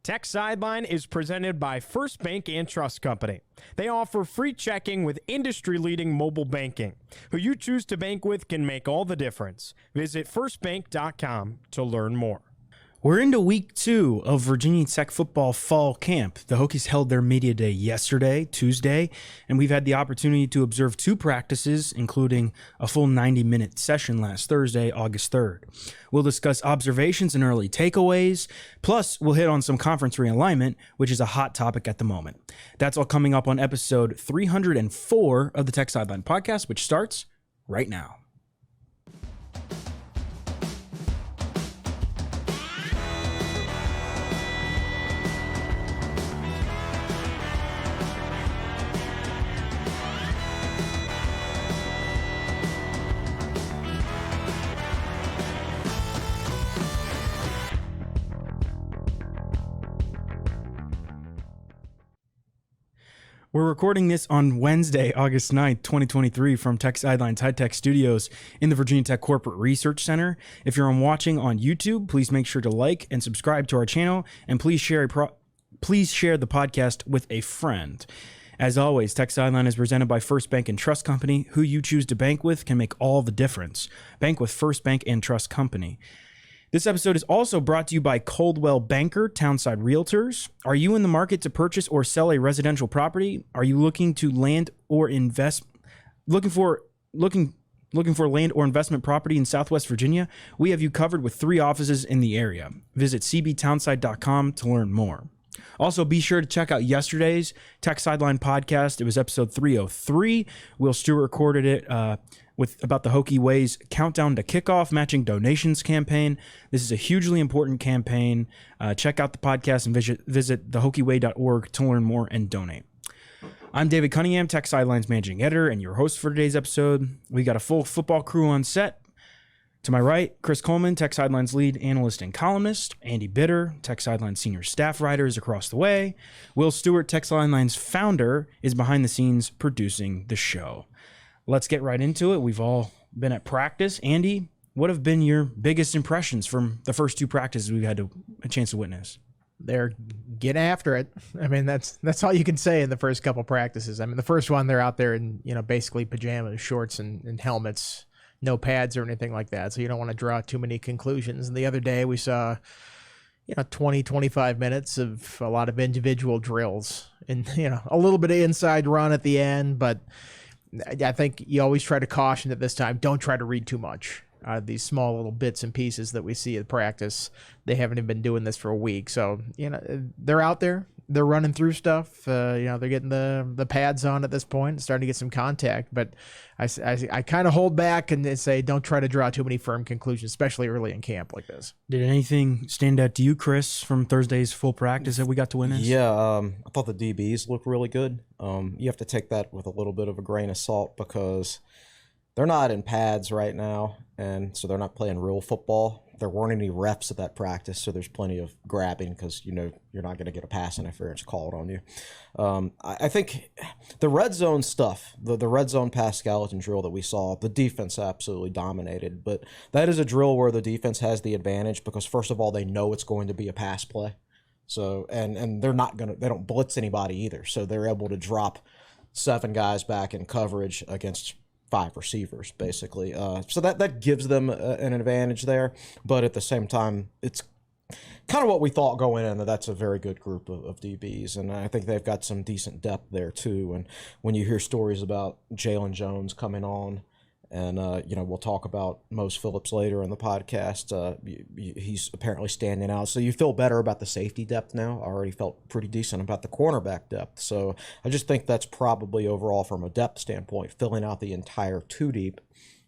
Tech Sideline is presented by First Bank and Trust Company. They offer free checking with industry-leading mobile banking. Who you choose to bank with can make all the difference. Visit firstbank.com to learn more. We're into week 2 of Virginia Tech football fall camp. The Hokies held their media day yesterday, Tuesday, and we've had the opportunity to observe 2 practices, including a full 90-minute session last Thursday, August 3rd. We'll discuss observations and early takeaways, plus we'll hit on some conference realignment, which is a hot topic at the moment. That's all coming up on episode 304 of the Tech Sideline Podcast, which starts right now. We're recording this on Wednesday, August 9th, 2023 from Tech Sideline's High Tech Studios in the Virginia Tech Corporate Research Center. If you're watching on YouTube, please make sure to like and subscribe to our channel, and please share the podcast with a friend. As always, Tech Sideline is presented by First Bank and Trust Company. Who you choose to bank with can make all the difference. Bank with First Bank and Trust Company. This episode is also brought to you by Coldwell Banker, Townside Realtors. Are you in the market to purchase or sell a residential property? Are you looking to land or invest, looking for land or investment property in Southwest Virginia? We have you covered with 3 offices in the area. Visit cbtownside.com to learn more. Also, be sure to check out yesterday's Tech Sideline podcast. It was episode 303. Will Stewart recorded it about the Hokie Way's Countdown to Kickoff Matching Donations campaign. This is a hugely important campaign. Check out the podcast and visit thehokieway.org to learn more and donate. I'm David Cunningham, Tech Sideline's managing editor and your host for today's episode. We got a full football crew on set. To my right, Chris Coleman, Tech Sideline's lead analyst and columnist. Andy Bitter, Tech Sideline's senior staff writer, is across the way. Will Stewart, Tech Sideline's founder, is behind the scenes producing the show. Let's get right into it. We've all been at practice. Andy, what have been your biggest impressions from the first 2 practices we've had a chance to witness? They're getting after it. I mean, that's all you can say in the first couple practices. I mean, the first one, they're out there in, basically pajamas, shorts, and helmets, no pads or anything like that. So you don't want to draw too many conclusions. And the other day we saw, 20, 25 minutes of a lot of individual drills and, a little bit of inside run at the end. But I think you always try to caution at this time, don't try to read too much. These small little bits and pieces that we see at practice, they haven't even been doing this for a week. So, they're out there. They're running through stuff. They're getting the pads on at this point, starting to get some contact. But I kind of hold back and say don't try to draw too many firm conclusions, especially early in camp like this. Did anything stand out to you, Chris, from Thursday's full practice that we got to witness? Yeah, I thought the DBs looked really good. You have to take that with a little bit of a grain of salt because they're not in pads right now, and so they're not playing real football. There weren't any reps at that practice, so there's plenty of grabbing because you're not going to get a pass interference called on you. I think the red zone stuff, the red zone pass skeleton drill that we saw, the defense absolutely dominated. But that is a drill where the defense has the advantage because first of all, they know it's going to be a pass play. So and they don't blitz anybody either. So they're able to drop 7 guys back in coverage against 5 receivers, basically. So that gives them an advantage there. But at the same time, it's kind of what we thought going in, that's a very good group of DBs. And I think they've got some decent depth there, too. And when you hear stories about Jalen Jones coming on, and, we'll talk about Mose Phillips later in the podcast. He's apparently standing out. So you feel better about the safety depth now. I already felt pretty decent about the cornerback depth. So I just think that's probably overall from a depth standpoint, filling out the entire 2 deep,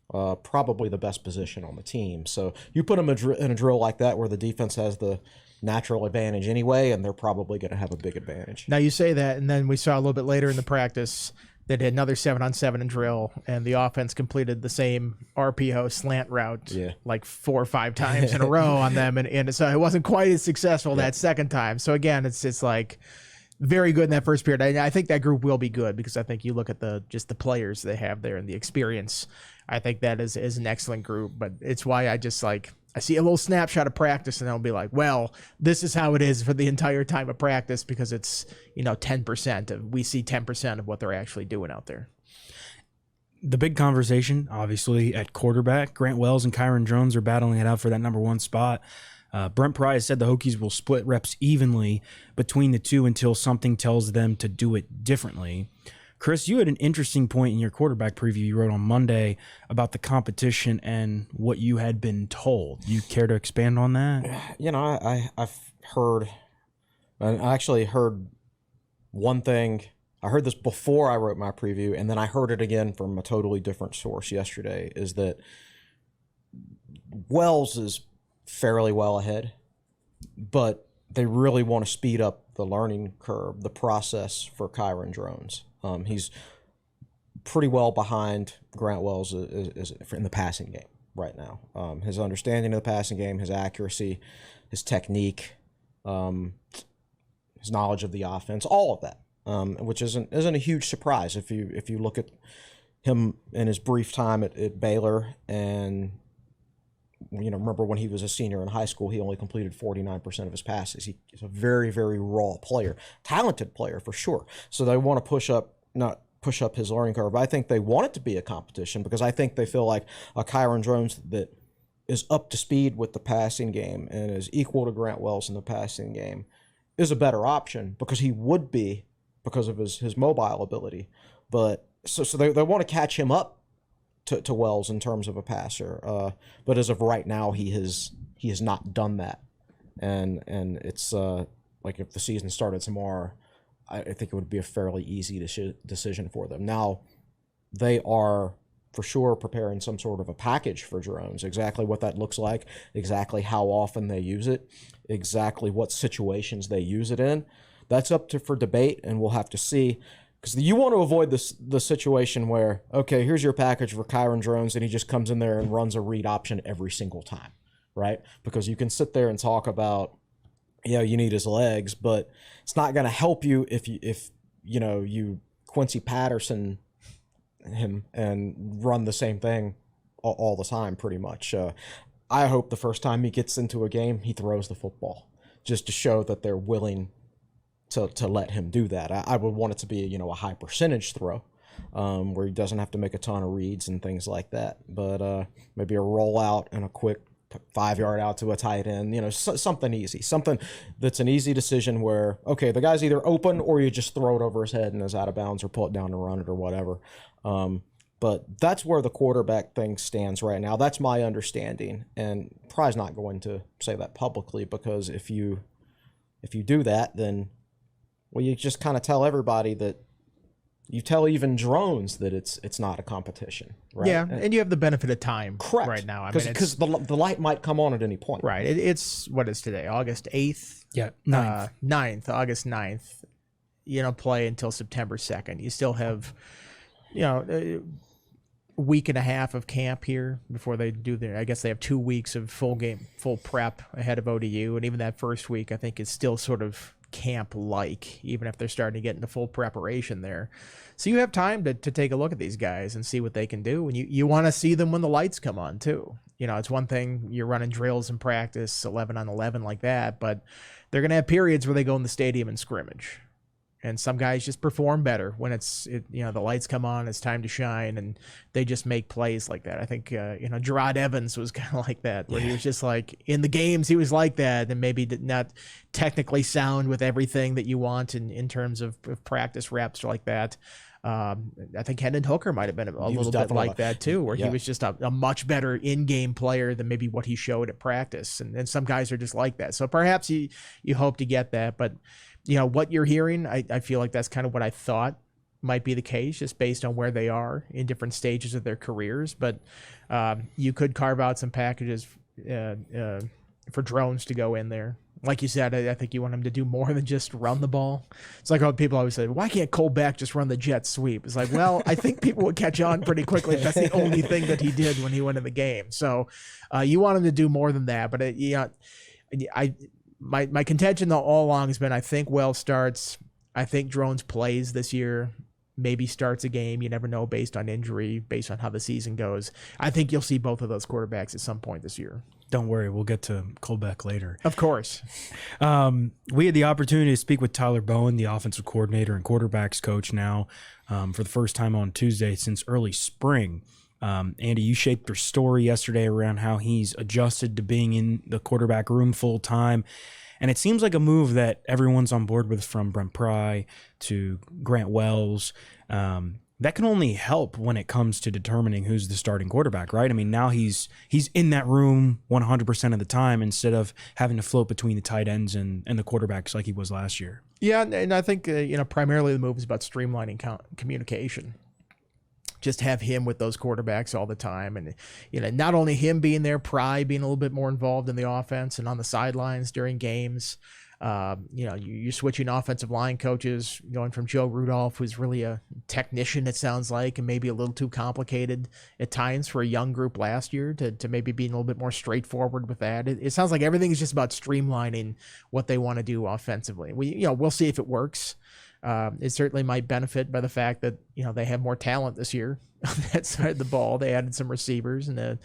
probably the best position on the team. So you put them in a drill like that where the defense has the natural advantage anyway, and they're probably going to have a big advantage. Now you say that, and then we saw a little bit later in the practice that had another 7-on-7 drill, and the offense completed the same RPO slant route like 4 or 5 times in a row on them, and so it wasn't quite as successful that second time. So again, it's like very good in that first period. I think that group will be good because I think you look at the players they have there and the experience. I think that is an excellent group, but it's why I just like I see a little snapshot of practice, and I'll be like, well, this is how it is for the entire time of practice because it's, 10%. We see 10% of what they're actually doing out there. The big conversation, obviously, at quarterback, Grant Wells and Kyron Drones are battling it out for that number 1 spot. Brent Pry has said the Hokies will split reps evenly between the two until something tells them to do it differently. Chris, you had an interesting point in your quarterback preview you wrote on Monday about the competition and what you had been told. You care to expand on that? I've heard, and I actually heard one thing. I heard this before I wrote my preview, and then I heard it again from a totally different source yesterday, is that Wells is fairly well ahead, but they really want to speed up the learning curve, the process for Kyron Drones. He's pretty well behind Grant Wells is in the passing game right now. His understanding of the passing game, his accuracy, his technique, his knowledge of the offense, all of that, which isn't a huge surprise if you look at him in his brief time at Baylor, and remember when he was a senior in high school, he only completed 49% of his passes. He's a very, very raw player, talented player for sure. So they want to not push up his learning curve. I think they want it to be a competition because I think they feel like a Kyron Drones that is up to speed with the passing game and is equal to Grant Wells in the passing game is a better option because he would be because of his mobile ability. But so they want to catch him up to Wells in terms of a passer, but as of right now, he has not done that, and it's like if the season started tomorrow, I think it would be a fairly easy decision for them. Now, they are for sure preparing some sort of a package for drones. Exactly what that looks like, exactly how often they use it, exactly what situations they use it in, that's up for debate, and we'll have to see. Because you want to avoid the situation where, okay, here's your package for Kyron Drones, and he just comes in there and runs a read option every single time, right? Because you can sit there and talk about, you need his legs, but it's not going to help you if you Quincy Patterson him and run the same thing all the time, pretty much. I hope the first time he gets into a game, he throws the football just to show that they're willing to let him do that. I would want it to be, a high percentage throw where he doesn't have to make a ton of reads and things like that. But maybe a rollout and a quick 5-yard out to a tight end, something easy, something that's an easy decision where, okay, the guy's either open or you just throw it over his head and is out of bounds or pull it down to run it or whatever. But that's where the quarterback thing stands right now. That's my understanding. And Pry's not going to say that publicly because if you do that, then you just kind of tell everybody that you tell even drones that it's not a competition, right? Yeah, and you have the benefit of time correct. Right now. Because the light might come on at any point. Right. It's what is today? August 8th? Yeah, 9th. August 9th. Play until September 2nd. You still have, a week and a half of camp here before they do I guess they have 2 weeks of full prep ahead of ODU. And even that first week, I think, is still sort of camp-like, even if they're starting to get into full preparation there. So you have time to take a look at these guys and see what they can do. And you want to see them when the lights come on, too. It's one thing you're running drills in practice, 11 on 11 like that, but they're going to have periods where they go in the stadium and scrimmage. And some guys just perform better when the lights come on, it's time to shine, and they just make plays like that. I think, Gerard Evans was kind of like that, where he was just like, in the games, he was like that, and maybe not technically sound with everything that you want in terms of practice reps like that. I think Hendon Hooker might have been a little bit like that too, where he was just a much better in-game player than maybe what he showed at practice. And some guys are just like that. So perhaps you hope to get that, but what you're hearing, I feel like that's kind of what I thought might be the case, just based on where they are in different stages of their careers. But you could carve out some packages for drones to go in there. Like you said, I think you want them to do more than just run the ball. It's like how people always say, why can't Cole Beck just run the jet sweep? It's like, well, I think people would catch on pretty quickly if that's the only thing that he did when he went in the game. So you want him to do more than that. But my contention all along has been, I think Wells starts. I think Drones plays this year, maybe starts a game. You never know based on injury, based on how the season goes. I think you'll see both of those quarterbacks at some point this year. Don't worry, we'll get to Colbeck later. Of course. We had the opportunity to speak with Tyler Bowen, the offensive coordinator and quarterbacks coach now, for the first time on Tuesday since early spring. Andy, you shaped your story yesterday around how he's adjusted to being in the quarterback room full time. And it seems like a move that everyone's on board with, from Brent Pry to Grant Wells. That can only help when it comes to determining who's the starting quarterback, right? I mean, now he's in that room 100% of the time instead of having to float between the tight ends and the quarterbacks like he was last year. Yeah, and I think, primarily the move is about streamlining communication. Just have him with those quarterbacks all the time. And, not only him being there, Pry being a little bit more involved in the offense and on the sidelines during games. You're switching offensive line coaches, going from Joe Rudolph, who's really a technician, it sounds like, and maybe a little too complicated at times for a young group last year, to maybe being a little bit more straightforward with that. It sounds like everything is just about streamlining what they want to do offensively. We'll see if it works. It certainly might benefit by the fact that, they have more talent this year on that side of the ball. They added some receivers and a,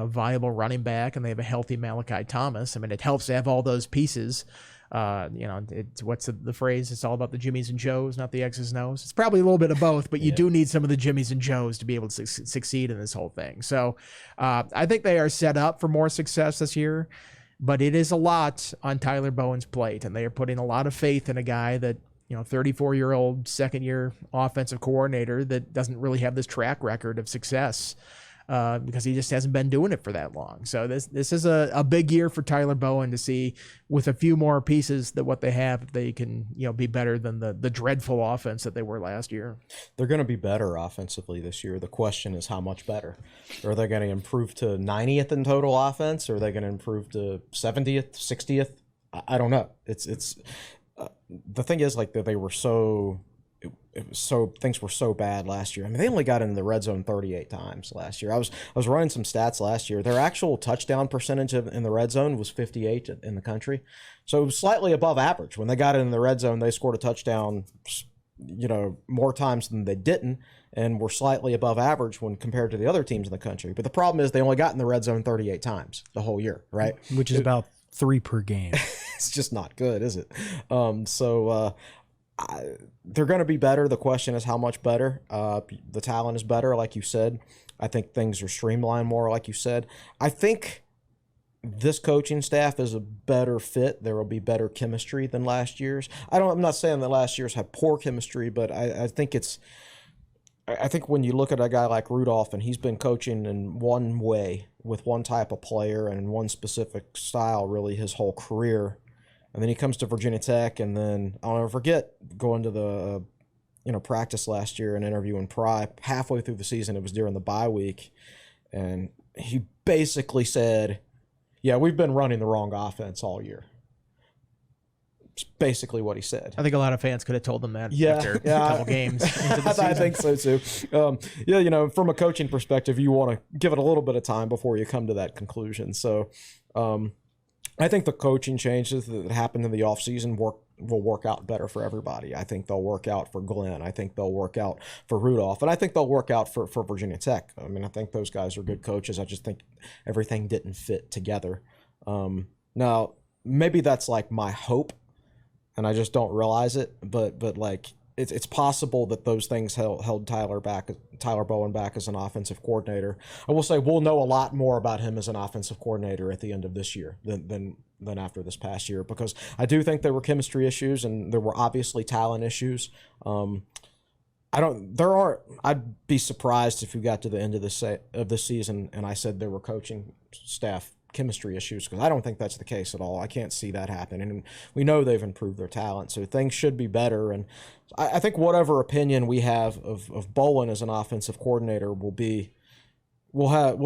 viable running back, and they have a healthy Malachi Thomas. I mean, it helps to have all those pieces. It's what's the phrase? It's all about the Jimmies and Joes, not the X's and O's. It's probably a little bit of both, but you do need some of the Jimmies and Joes to be able to succeed in this whole thing. So I think they are set up for more success this year, but it is a lot on Tyler Bowen's plate, and they are putting a lot of faith in a guy that, 34-year-old second-year offensive coordinator that doesn't really have this track record of success. Because he just hasn't been doing it for that long. So this is a big year for Tyler Bowen to see, with a few more pieces that what they have, if they can be better than the dreadful offense that they were last year. They're going to be better offensively this year. The question is how much better. Are they going to improve to 90th in total offense? Or are they going to improve to 70th, 60th? I don't know. It's the thing is, like, that they were things were so bad last year. I mean, they only got into the red zone 38 times last year. I was running some stats last year. Their actual touchdown percentage in the red zone was 58 in the country. So it was slightly above average. When they got in the red zone, they scored a touchdown, more times than they didn't, and were slightly above average when compared to the other teams in the country. But the problem is they only got in the red zone 38 times the whole year, right? Which is about 3 per game. It's just not good, is it? They're going to be better. The question is how much better. The talent is better, like you said. I think things are streamlined more, like you said. I think this coaching staff is a better fit. There will be better chemistry than last year's. I'm not saying that last year's had poor chemistry, but I think when you look at a guy like Rudolph, and he's been coaching in one way with one type of player and in one specific style really his whole career. And then he comes to Virginia Tech, and then I'll never forget going to the practice last year and interviewing Pry halfway through the season. It was during the bye week, and he basically said, "Yeah, we've been running the wrong offense all year." It's basically what he said. I think a lot of fans could have told them that after a couple games into the season. I think so too. From a coaching perspective, you want to give it a little bit of time before you come to that conclusion. So. I think the coaching changes that happened in the offseason will work out better for everybody. I think they'll work out for Glenn. I think they'll work out for Rudolph. And I think they'll work out for Virginia Tech. I mean, I think those guys are good coaches. I just think everything didn't fit together. Now, maybe that's like my hope, and I just don't realize it. But like, it's possible that those things held Tyler Bowen back as an offensive coordinator. I will say we'll know a lot more about him as an offensive coordinator at the end of this year than after this past year, because I do think there were chemistry issues and there were obviously talent issues. I'd be surprised if we got to the end of this season and I said there were coaching staff chemistry issues, because I don't think that's the case at all. I can't see that happening, and we know they've improved their talent, so things should be better. And I think whatever opinion we have of Bowen as an offensive coordinator we'll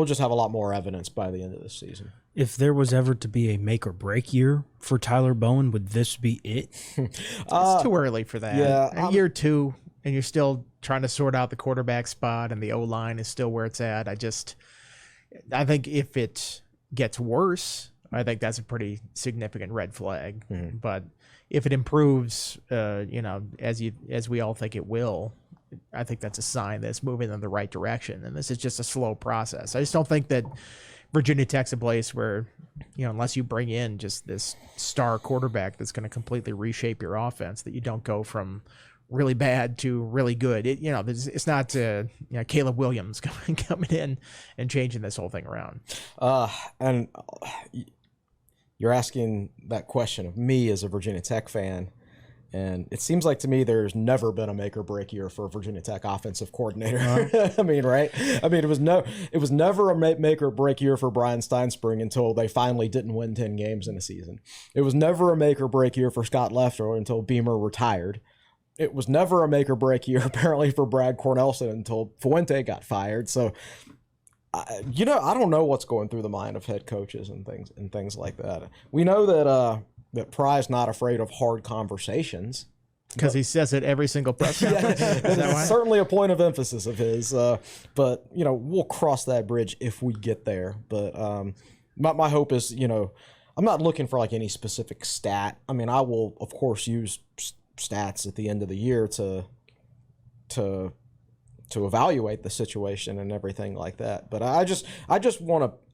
just have a lot more evidence by the end of this season. If there was ever to be a make or break year for Tyler Bowen, would this be it? It's too early for that. Yeah, year 2, and you're still trying to sort out the quarterback spot, and the O-line is still where it's at. I think if it gets worse, I think that's a pretty significant red flag. Mm-hmm. But if it improves, as we all think it will, I think that's a sign that it's moving in the right direction. And this is just a slow process. I just don't think that Virginia Tech's a place where, unless you bring in just this star quarterback that's going to completely reshape your offense, that you don't go from really bad to really good. It's not Caleb Williams coming in and changing this whole thing around. And you're asking that question of me as a Virginia Tech fan. And it seems like to me there's never been a make or break year for a Virginia Tech offensive coordinator. I mean, right? I mean, it was never a make or break year for Brian Steinspring until they finally didn't win 10 games in a season. It was never a make or break year for Scott Leffler until Beamer retired. It was never a make or break year apparently for Brad Cornelson until Fuente got fired. So, I don't know what's going through the mind of head coaches and things like that. We know that Pry's not afraid of hard conversations. Because he says it every single press conference. It's certainly a point of emphasis of his. But, we'll cross that bridge if we get there. But my hope is, I'm not looking for like any specific stat. I mean, I will, of course, use stats at the end of the year to evaluate the situation and everything like that. But I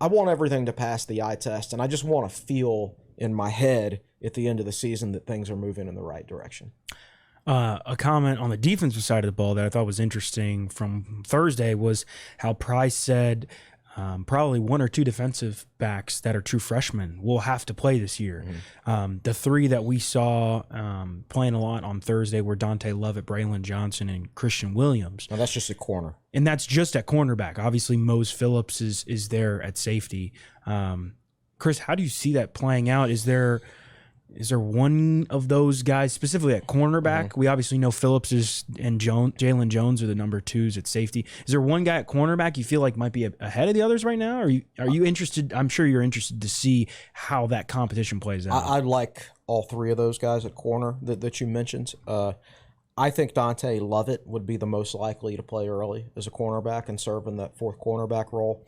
want everything to pass the eye test, and I just want to feel in my head at the end of the season that things are moving in the right direction. A comment on the defensive side of the ball that I thought was interesting from Thursday was how Price said probably one or two defensive backs that are true freshmen will have to play this year. Mm-hmm. The three that we saw playing a lot on Thursday were Dante Lovett, Braylon Johnson, and Christian Williams. Now that's just a corner. And that's just at cornerback. Obviously, Mose Phillips is there at safety. Chris, how do you see that playing out? Is there one of those guys specifically at cornerback? Mm-hmm. We obviously know Phillips and Jalen Jones are the number twos at safety. Is there one guy at cornerback you feel like might be ahead of the others right now? Are you interested? I'm sure you're interested to see how that competition plays out. I like all three of those guys at corner that you mentioned. I think Dante Lovett would be the most likely to play early as a cornerback and serve in that fourth cornerback role.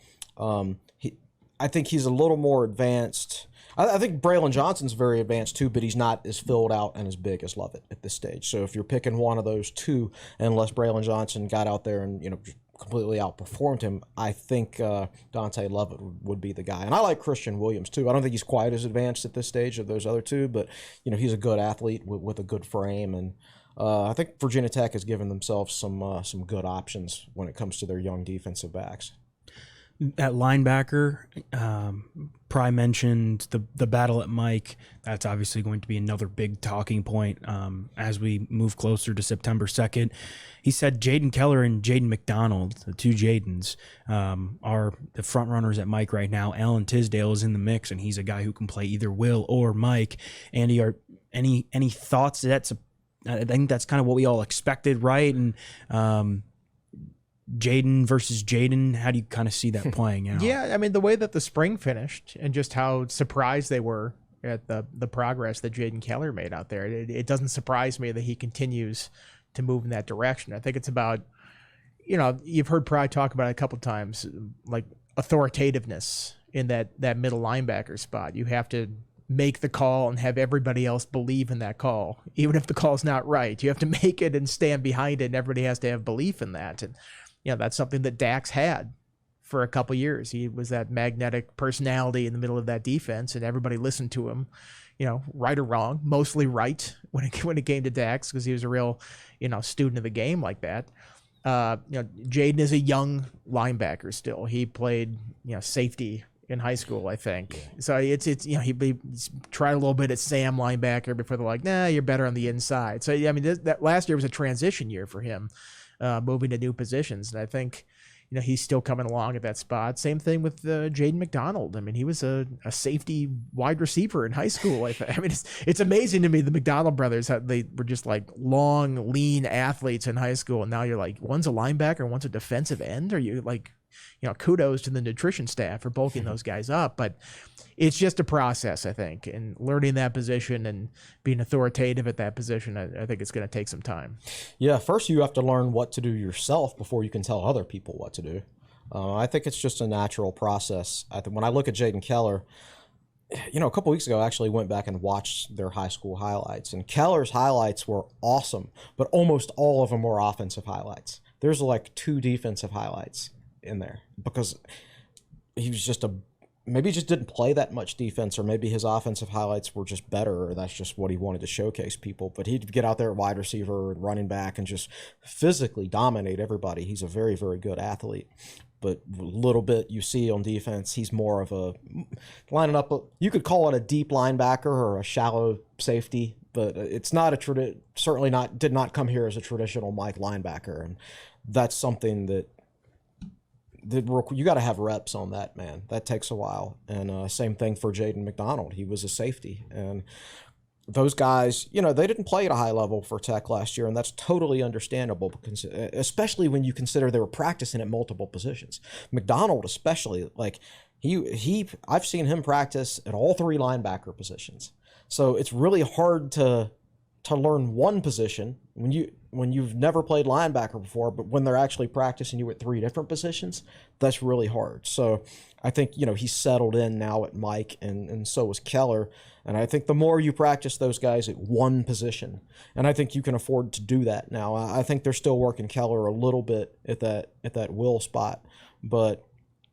I think he's a little more advanced. I think Braylon Johnson's very advanced too, but he's not as filled out and as big as Lovett at this stage. So if you're picking one of those two, unless Braylon Johnson got out there and completely outperformed him, I think Dante Lovett would be the guy. And I like Christian Williams too. I don't think he's quite as advanced at this stage of those other two, but he's a good athlete with a good frame, and I think Virginia Tech has given themselves some good options when it comes to their young defensive backs. At linebacker, Pry mentioned the battle at Mike. That's obviously going to be another big talking point as we move closer to September 2nd. He said Jaden Keller and Jaden McDonald, the two Jadens, are the front runners at Mike right now. Alan Tisdale is in the mix, and he's a guy who can play either Will or Mike. Andy, are any thoughts? I think that's kind of what we all expected, right? And Jaden versus Jaden, how do you kind of see that playing out? Yeah, I mean, the way that the spring finished and just how surprised they were at the progress that Jaden Keller made out there, it doesn't surprise me that he continues to move in that direction. I think it's about, you've heard Pry talk about it a couple times, like authoritativeness in that middle linebacker spot. You have to make the call and have everybody else believe in that call, even if the call's not right. You have to make it and stand behind it, and everybody has to have belief in that. And that's something that Dax had for a couple years. He was that magnetic personality in the middle of that defense, and everybody listened to him, right or wrong, mostly right when it came to Dax, because he was a real, student of the game like that. Jaden is a young linebacker still. He played, safety in high school, I think. Yeah. So it's he tried a little bit at Sam linebacker before they're like, nah, you're better on the inside. So I mean, that last year was a transition year for him. Moving to new positions. And I think, he's still coming along at that spot. Same thing with Jaden McDonald. I mean, he was a safety wide receiver in high school. I mean, it's amazing to me, the McDonald brothers, how they were just like long, lean athletes in high school. And now you're like, one's a linebacker, one's a defensive end. Or you like, kudos to the nutrition staff for bulking those guys up. But it's just a process, I think, and learning that position and being authoritative at that position, I think it's going to take some time. Yeah, first you have to learn what to do yourself before you can tell other people what to do. I think it's just a natural process. When I look at Jaden Keller, a couple weeks ago I actually went back and watched their high school highlights, and Keller's highlights were awesome, but almost all of them were offensive highlights. There's like 2 defensive highlights in there because he was just maybe he just didn't play that much defense, or maybe his offensive highlights were just better, or that's just what he wanted to showcase people. But he'd get out there at wide receiver and running back and just physically dominate everybody. He's a very, very good athlete. But a little bit you see on defense, he's more of a lining up. You could call it a deep linebacker or a shallow safety, but it's not certainly not, did not come here as a traditional Mike linebacker. And that's something that you got to have reps on that, man. That takes a while. And same thing for Jaden McDonald. He was a safety. And those guys, you know, they didn't play at a high level for Tech last year, and that's totally understandable, because, especially when you consider they were practicing at multiple positions. McDonald especially, like, I've seen him practice at all three linebacker positions. So it's really hard to learn one position when you've never played linebacker before, but when they're actually practicing you at three different positions, that's really hard. So I think, you know, he's settled in now at Mike, and so was Keller. And I think the more you practice those guys at one position, and I think you can afford to do that now. I think they're still working Keller a little bit at that will spot, but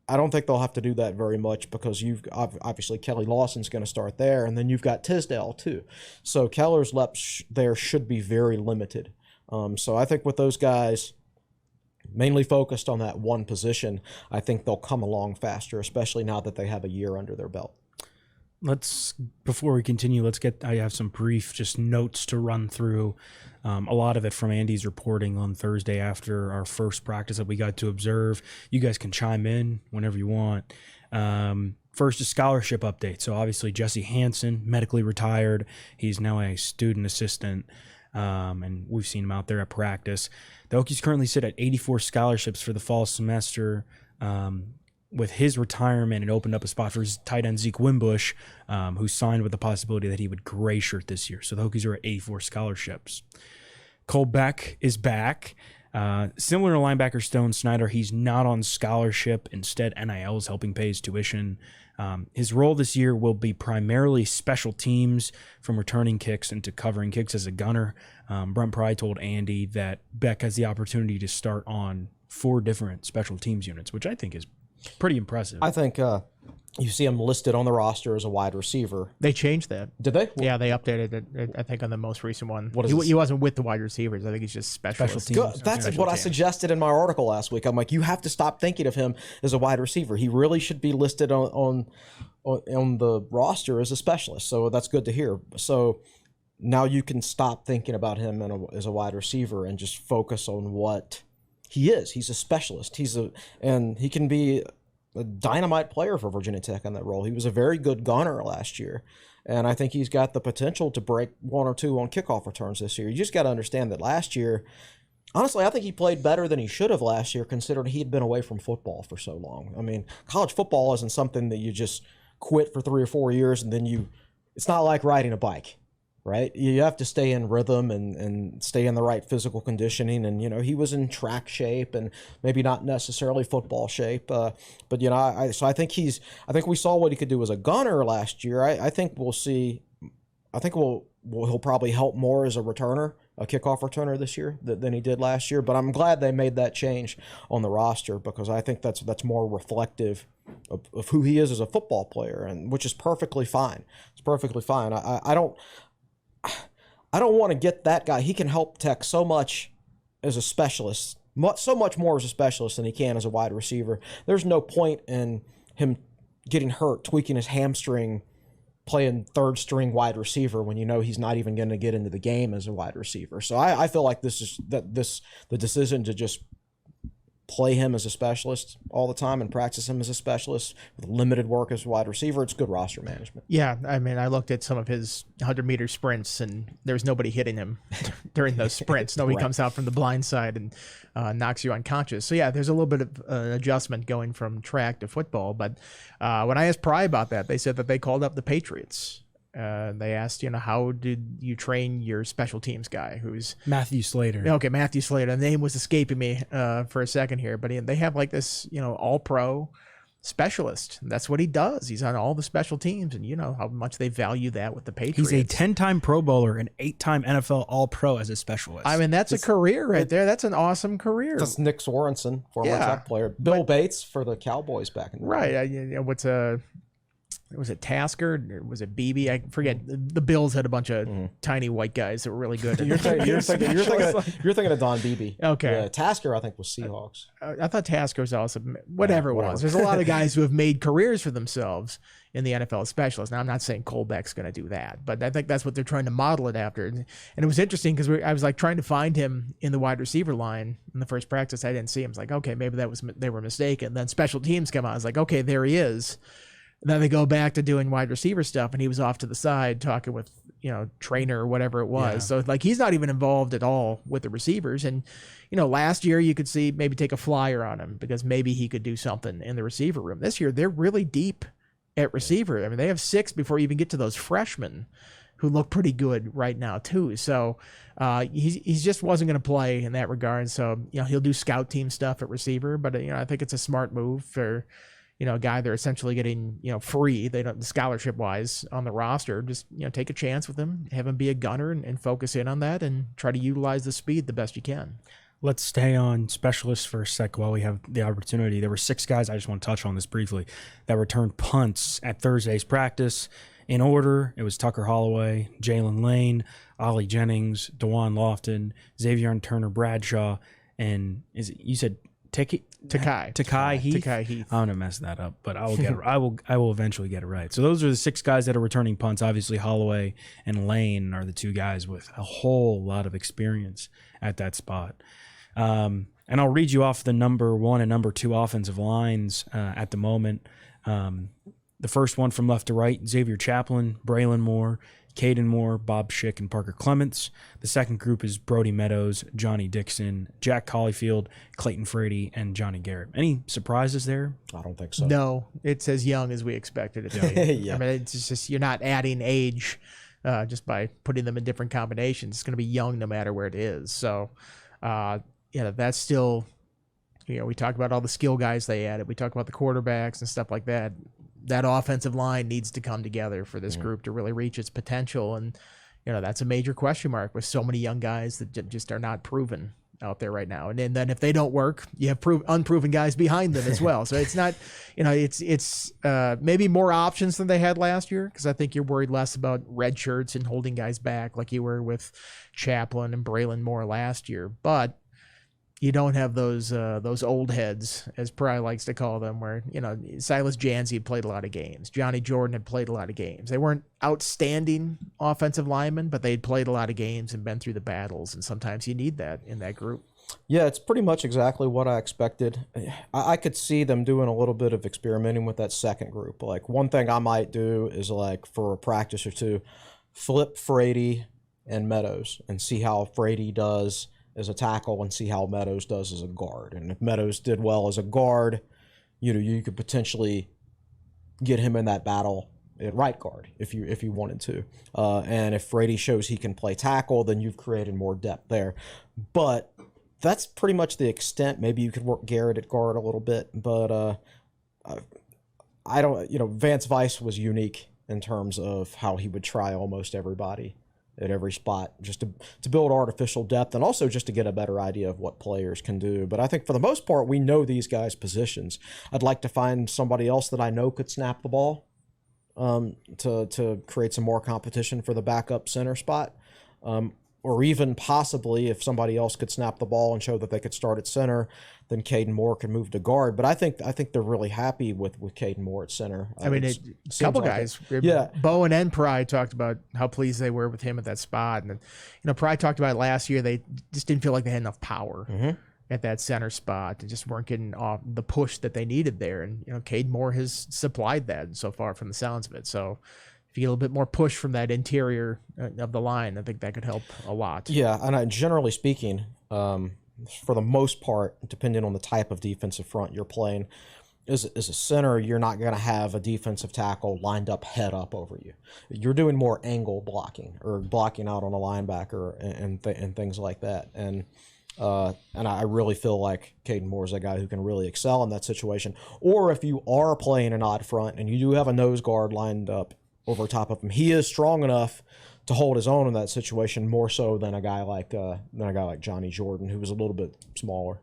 I don't think they'll have to do that very much, because you've obviously Kelly Lawson's going to start there, and then you've got Tisdale too. So Keller's reps there should be very limited. So I think with those guys mainly focused on that one position, I think they'll come along faster, especially now that they have a year under their belt. Before we continue, I have some brief just notes to run through. A lot of it from Andy's reporting on Thursday after our first practice that we got to observe. You guys can chime in whenever you want. First, a scholarship update. So obviously Jesse Hansen, medically retired. He's now a student assistant, and we've seen him out there at practice. The Hokies currently sit at 84 scholarships for the fall semester. With his retirement, it opened up a spot for his tight end Zeke Wimbush, who signed with the possibility that he would gray shirt this year. So the Hokies are at 84 scholarships. Cole Beck is back. Similar to linebacker Stone Snyder, he's not on scholarship. Instead, NIL is helping pay his tuition. His role this year will be primarily special teams, from returning kicks into covering kicks as a gunner. Brent Pry told Andy that Beck has the opportunity to start on 4 different special teams units, which I think is pretty impressive. I think you see him listed on the roster as a wide receiver. They changed that. Did they? Yeah, they updated it, I think, on the most recent one. What is he wasn't with the wide receivers. I think he's just special teams. Good. That's what I suggested in my article last week. I'm like, you have to stop thinking of him as a wide receiver. He really should be listed on the roster as a specialist. So that's good to hear. So now you can stop thinking about him as a wide receiver and just focus on what he is. He's a specialist. And he can be a dynamite player for Virginia Tech in that role. He was a very good gunner last year, and I think he's got the potential to break 1 or 2 on kickoff returns this year. You just got to understand that last year, honestly, I think he played better than he should have last year, considering he had been away from football for so long. I mean, college football isn't something that you just quit for 3 or 4 years and then it's not like riding a bike. Right? You have to stay in rhythm and stay in the right physical conditioning. And, you know, he was in track shape and maybe not necessarily football shape. But, you know, I think we saw what he could do as a gunner last year. I think we'll see. I think he'll probably help more as a returner, a kickoff returner this year than he did last year. But I'm glad they made that change on the roster, because I think that's more reflective of who he is as a football player, and which is perfectly fine. It's perfectly fine. I don't want to get that guy. He can help Tech so much as a specialist, so much more as a specialist than he can as a wide receiver. There's no point in him getting hurt, tweaking his hamstring, playing third string wide receiver when you know he's not even going to get into the game as a wide receiver. So I feel like the decision to just play him as a specialist all the time and practice him as a specialist with limited work as a wide receiver, it's good roster management. Yeah, I mean, I looked at some of his 100-meter sprints, and there's nobody hitting him during those sprints. Nobody comes out from the blind side and knocks you unconscious. So, yeah, there's a little bit of an adjustment going from track to football. But when I asked Pry about that, they said that they called up the Patriots. They asked, you know, how did you train your special teams guy, who's Matthew Slater. Okay, Matthew Slater. The name was escaping me for a second here, but they have like this, you know, all-pro specialist. That's what he does. He's on all the special teams, and you know how much they value that with the Patriots. He's a 10-time Pro Bowler and 8-time NFL All-Pro as a specialist. I mean, that's a career right there. That's an awesome career. That's Nick Sorensen, former Tech player. Bill Bates for the Cowboys back in the day. Right. was it Tasker? Or was it BB? I forget. The Bills had a bunch of tiny white guys that were really good. You're thinking of Don Beebe. Okay. Yeah, Tasker, I think, was Seahawks. I thought Tasker was also whatever it was. There's a lot of guys who have made careers for themselves in the NFL as specialists. Now, I'm not saying Colbeck's going to do that, but I think that's what they're trying to model it after. And it was interesting because I was like trying to find him in the wide receiver line in the first practice. I didn't see him. I was like, okay, maybe they were mistaken. Then special teams come out. I was like, okay, there he is. And then they go back to doing wide receiver stuff, and he was off to the side talking with, trainer or whatever it was. Yeah. So like he's not even involved at all with the receivers. And, last year you could see maybe take a flyer on him because maybe he could do something in the receiver room. This year they're really deep at receiver. I mean, they have 6 before you even get to those freshmen who look pretty good right now too. So he just wasn't going to play in that regard. So, he'll do scout team stuff at receiver, but I think it's a smart move for, a guy they're essentially getting, free. They don't scholarship wise on the roster. Just, take a chance with him, have him be a gunner and focus in on that and try to utilize the speed the best you can. Let's stay on specialists for a sec while we have the opportunity. There were 6 guys, I just want to touch on this briefly, that returned punts at Thursday's practice. In order, it was Tucker Holloway, Jalen Lane, Ollie Jennings, DeJuan Lofton, Xavier Turner Bradshaw, and you said Takai Heath. I'm gonna mess that up, but I will get it. I will eventually get it right. So those are the 6 guys that are returning punts. Obviously, Holloway and Lane are the 2 guys with a whole lot of experience at that spot. And I'll read you off the number 1 and number 2 offensive lines at the moment. The first one from left to right: Xavier Chaplin, Braylon Moore, Caden Moore, Bob Schick, and Parker Clements. The second group is Brody Meadows, Johnny Dixon, Jack Collifield, Clayton Frady, and Johnny Garrett. Any surprises there? I don't think so. No, it's as young as we expected it to be. Yeah. I mean, it's just you're not adding age just by putting them in different combinations. It's going to be young no matter where it is. So, that's still, we talk about all the skill guys they added. We talk about the quarterbacks and stuff like that. That offensive line needs to come together for this group to really reach its potential. And, that's a major question mark with so many young guys that just are not proven out there right now. And then if they don't work, you have unproven guys behind them as well. So it's not, it's maybe more options than they had last year, because I think you're worried less about red shirts and holding guys back like you were with Chaplin and Braylon Moore last year. But you don't have those old heads, as Pry likes to call them, where, Silas Janzi had played a lot of games. Johnny Jordan had played a lot of games. They weren't outstanding offensive linemen, but they'd played a lot of games and been through the battles, and sometimes you need that in that group. Yeah, it's pretty much exactly what I expected. I could see them doing a little bit of experimenting with that second group. Like, one thing I might do is, like, for a practice or two, flip Frady and Meadows and see how Frady does as a tackle and see how Meadows does as a guard. And if Meadows did well as a guard, you could potentially get him in that battle at right guard if you wanted to. And if Frady shows he can play tackle, then you've created more depth there. But that's pretty much the extent. Maybe you could work Garrett at guard a little bit, but I don't. Vance Weiss was unique in terms of how he would try almost everybody at every spot, just to build artificial depth and also just to get a better idea of what players can do. But I think for the most part, we know these guys' positions. I'd like to find somebody else that I know could snap the ball to create some more competition for the backup center spot. Or even possibly if somebody else could snap the ball and show that they could start at center, then Caden Moore could move to guard. But I think they're really happy with Caden Moore at center. I mean, a couple guys. Yeah. Bowen and Pry talked about how pleased they were with him at that spot. And Pry talked about it last year. They just didn't feel like they had enough power at that center spot. They just weren't getting off the push that they needed there. And, Caden Moore has supplied that so far from the sounds of it. So if you get a little bit more push from that interior of the line, I think that could help a lot. Yeah, and generally speaking, for the most part, depending on the type of defensive front you're playing, as a center, you're not going to have a defensive tackle lined up head up over you. You're doing more angle blocking or blocking out on a linebacker and things like that. And I really feel like Caden Moore is a guy who can really excel in that situation. Or if you are playing an odd front and you do have a nose guard lined up over top of him, he is strong enough to hold his own in that situation, more so than a guy like Johnny Jordan, who was a little bit smaller.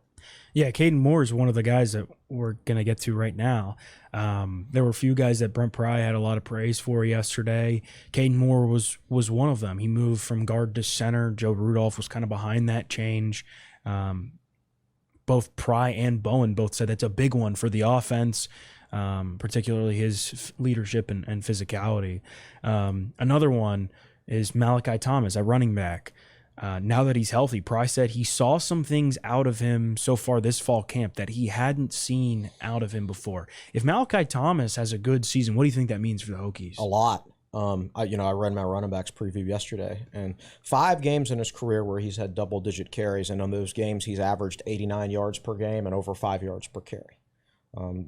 Yeah, Caden Moore is one of the guys that we're going to get to right now. There were a few guys that Brent Pry had a lot of praise for yesterday. Caden Moore was one of them. He moved from guard to center. Joe Rudolph was kind of behind that change. Both Pry and Bowen both said it's a big one for the offense, particularly his leadership and physicality. Another one is Malachi Thomas, a running back. Now that he's healthy, Pry said he saw some things out of him so far this fall camp that he hadn't seen out of him before. If Malachi Thomas has a good season, what do you think that means for the Hokies? A lot. I read my running backs preview yesterday, and 5 games in his career where he's had double-digit carries, and on those games he's averaged 89 yards per game and over 5 yards per carry.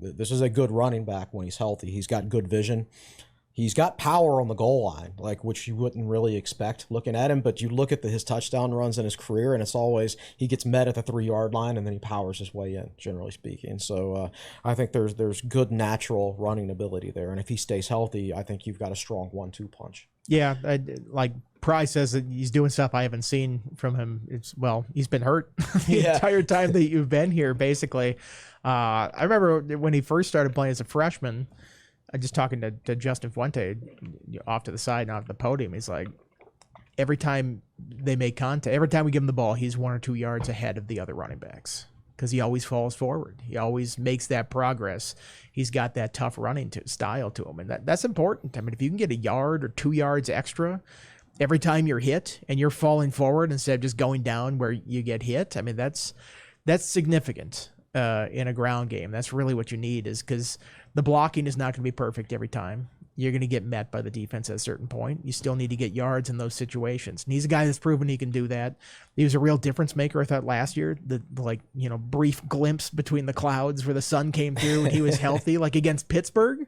This is a good running back when he's healthy. He's got good vision. He's got power on the goal line, which you wouldn't really expect looking at him. But you look at his touchdown runs in his career, and it's always he gets met at the 3-yard line, and then he powers his way in, generally speaking. So I think there's good natural running ability there. And if he stays healthy, I think you've got a strong 1-2 punch. Yeah, like Pry says that he's doing stuff I haven't seen from him. He's been hurt the entire time that you've been here, basically. I remember when he first started playing as a freshman, just talking to Justin Fuente off to the side and off the podium, he's like, every time they make contact, every time we give him the ball, he's 1 or 2 yards ahead of the other running backs because he always falls forward. He always makes that progress. He's got that tough running style to him, and that's important. I mean, if you can get a yard or 2 yards extra every time you're hit and you're falling forward instead of just going down where you get hit, I mean, that's significant in a ground game. That's really what you need, is because the blocking is not going to be perfect every time. You're going to get met by the defense at a certain point. You still need to get yards in those situations. And he's a guy that's proven he can do that. He was a real difference maker, I thought, last year. The brief glimpse between the clouds where the sun came through and he was healthy, like against Pittsburgh.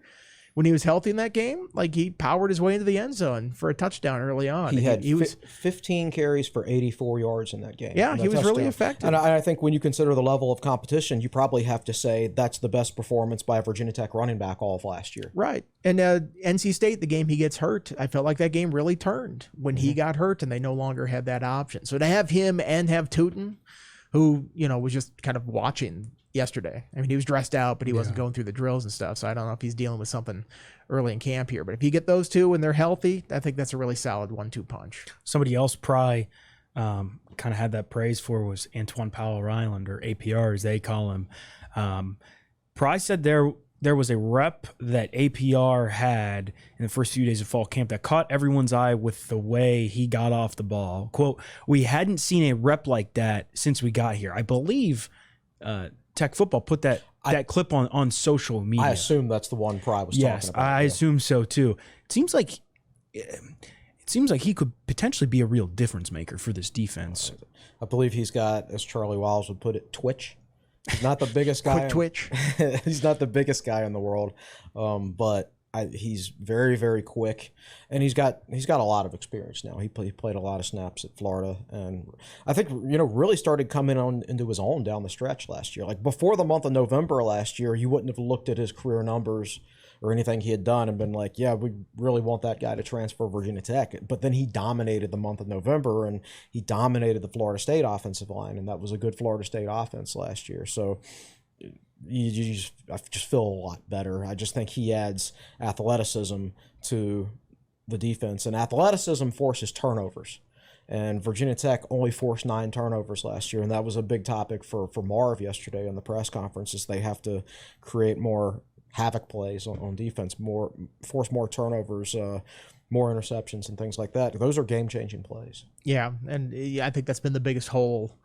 When he was healthy in that game, he powered his way into the end zone for a touchdown early on. He was 15 carries for 84 yards in that game. Yeah, he was really effective. And I think when you consider the level of competition, you probably have to say that's the best performance by a Virginia Tech running back all of last year. Right. And NC State, the game he gets hurt, I felt like that game really turned when he got hurt and they no longer had that option. So to have him and have Tootin, who, was just kind of watching yesterday. I mean, he was dressed out, but he wasn't going through the drills and stuff. So I don't know if he's dealing with something early in camp here. But if you get those two and they're healthy, I think that's a really solid 1-2 punch. Somebody else Pry kind of had that praise for was Antoine Powell-Ryland, or APR as they call him. Pry said there was a rep that APR had in the first few days of fall camp that caught everyone's eye with the way he got off the ball. Quote, "We hadn't seen a rep like that since we got here." I believe Tech Football put that clip on social media. I assume that's the one Pry was talking about. Yes, I assume so too. It seems like he could potentially be a real difference maker for this defense. I believe he's got, as Charlie Wiles would put it, twitch. He's not the biggest guy. Quick twitch. He's not the biggest guy in the world, but he's very, very quick, and he's got a lot of experience now. He played a lot of snaps at Florida, and I think really started coming into his own down the stretch last year. Like before the month of November last year, you wouldn't have looked at his career numbers or anything he had done and been like, yeah, we really want that guy to transfer to Virginia Tech. But then he dominated the month of November, and he dominated the Florida State offensive line, and that was a good Florida State offense last year. So I just feel a lot better. I just think he adds athleticism to the defense, and athleticism forces turnovers. And Virginia Tech only forced 9 turnovers last year, and that was a big topic for Marv yesterday in the press conference. Is they have to create more havoc plays on defense, force more turnovers, more interceptions and things like that. Those are game-changing plays. Yeah, and I think that's been the biggest hole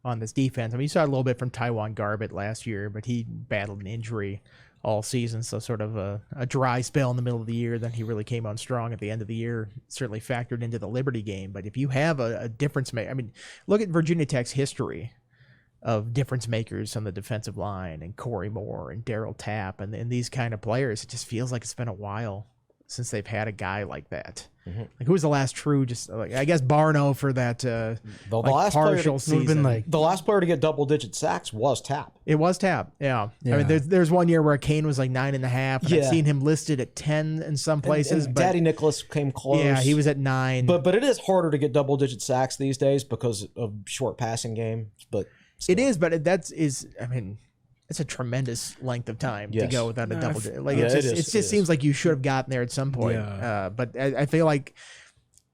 on this defense. I mean, you saw a little bit from Tywan Garbett last year, but he battled an injury all season, so sort of a dry spell in the middle of the year. Then he really came on strong at the end of the year, certainly factored into the Liberty game. But if you have a difference maker, I mean, look at Virginia Tech's history of difference makers on the defensive line, and Corey Moore and Darryl Tapp and these kind of players. It just feels like it's been a while since they've had a guy like that. Mm-hmm. Like, who was the last true, I guess Barno for that the last partial season. The last player to get double-digit sacks was Tapp. It was Tapp, yeah. I mean, there's one year where Kane was like 9.5, and I've seen him listed at 10 in some places. And but Daddy Nicholas came close. Yeah, he was at 9. But it is harder to get double-digit sacks these days because of short passing game. But It is, but it's a tremendous length of time to go without a double. Like it just seems like you should have gotten there at some point. Yeah. But I feel like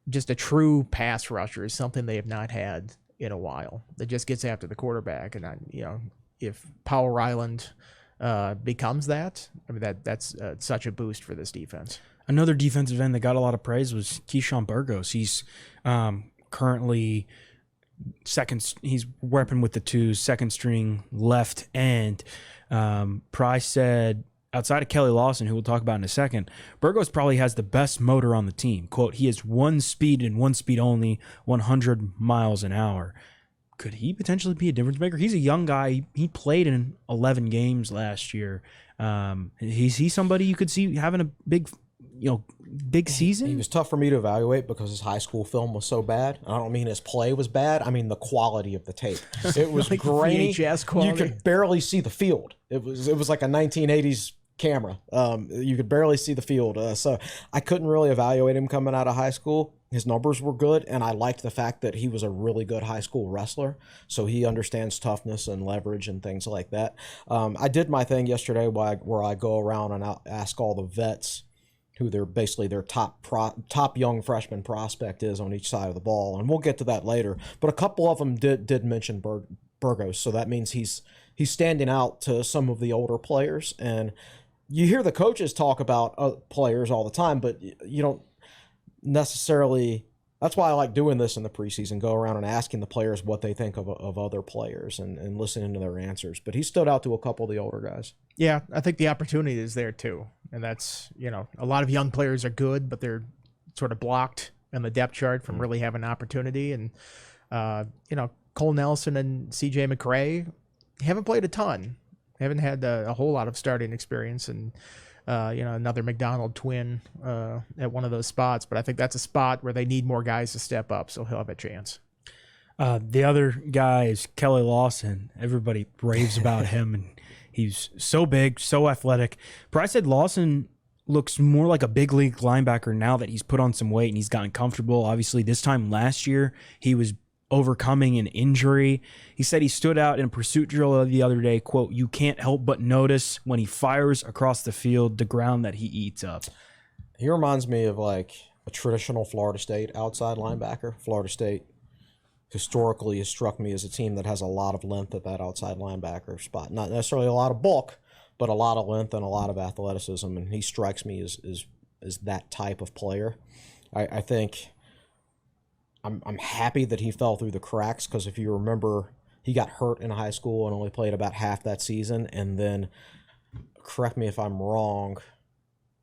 just a true pass rusher is something they have not had in a while. That just gets after the quarterback, and if Powell Ryland becomes that, I mean that's such a boost for this defense. Another defensive end that got a lot of praise was Keyshawn Burgos. He's currently he's repping with the twos, second string left end. Price said, outside of Kelly Lawson, who we'll talk about in a second, Burgos probably has the best motor on the team. Quote, he has one speed and one speed only, 100 miles an hour. Could he potentially be a difference maker? He's a young guy. He played in 11 games last year. He's somebody you could see having a big season. He was tough for me to evaluate because his high school film was so bad. I don't mean his play was bad. I mean the quality of the tape. It was like grainy. VHS quality. You could barely see the field. It was like a 1980s camera. You could barely see the field. So I couldn't really evaluate him coming out of high school. His numbers were good, and I liked the fact that he was a really good high school wrestler. So he understands toughness and leverage and things like that. I did my thing yesterday where I go around and ask all the vets who their top young freshman prospect is on each side of the ball, and we'll get to that later. But a couple of them did mention Burgos, so that means he's standing out to some of the older players. And you hear the coaches talk about players all the time, but you don't necessarily. That's why I like doing this in the preseason, go around and asking the players what they think of other players and listening to their answers. But he stood out to a couple of the older guys. Yeah, I think the opportunity is there too. And that's, a lot of young players are good, but they're sort of blocked in the depth chart from really having an opportunity. And, Cole Nelson and CJ McCray haven't played a ton, haven't had a whole lot of starting experience. And, another McDonald twin at one of those spots. But I think that's a spot where they need more guys to step up, so he'll have a chance. The other guy is Kelly Lawson. Everybody raves about him, and he's so big, so athletic. Price said Lawson looks more like a big league linebacker now that he's put on some weight and he's gotten comfortable. Obviously, this time last year, he was overcoming an injury. He said he stood out in a pursuit drill the other day, quote, you can't help but notice when he fires across the field, the ground that he eats up. He reminds me of like a traditional Florida State outside linebacker. Florida State historically has struck me as a team that has a lot of length at that outside linebacker spot. Not necessarily a lot of bulk, but a lot of length and a lot of athleticism. And he strikes me as that type of player. I think I'm happy that he fell through the cracks, because if you remember, he got hurt in high school and only played about half that season. And then, correct me if I'm wrong,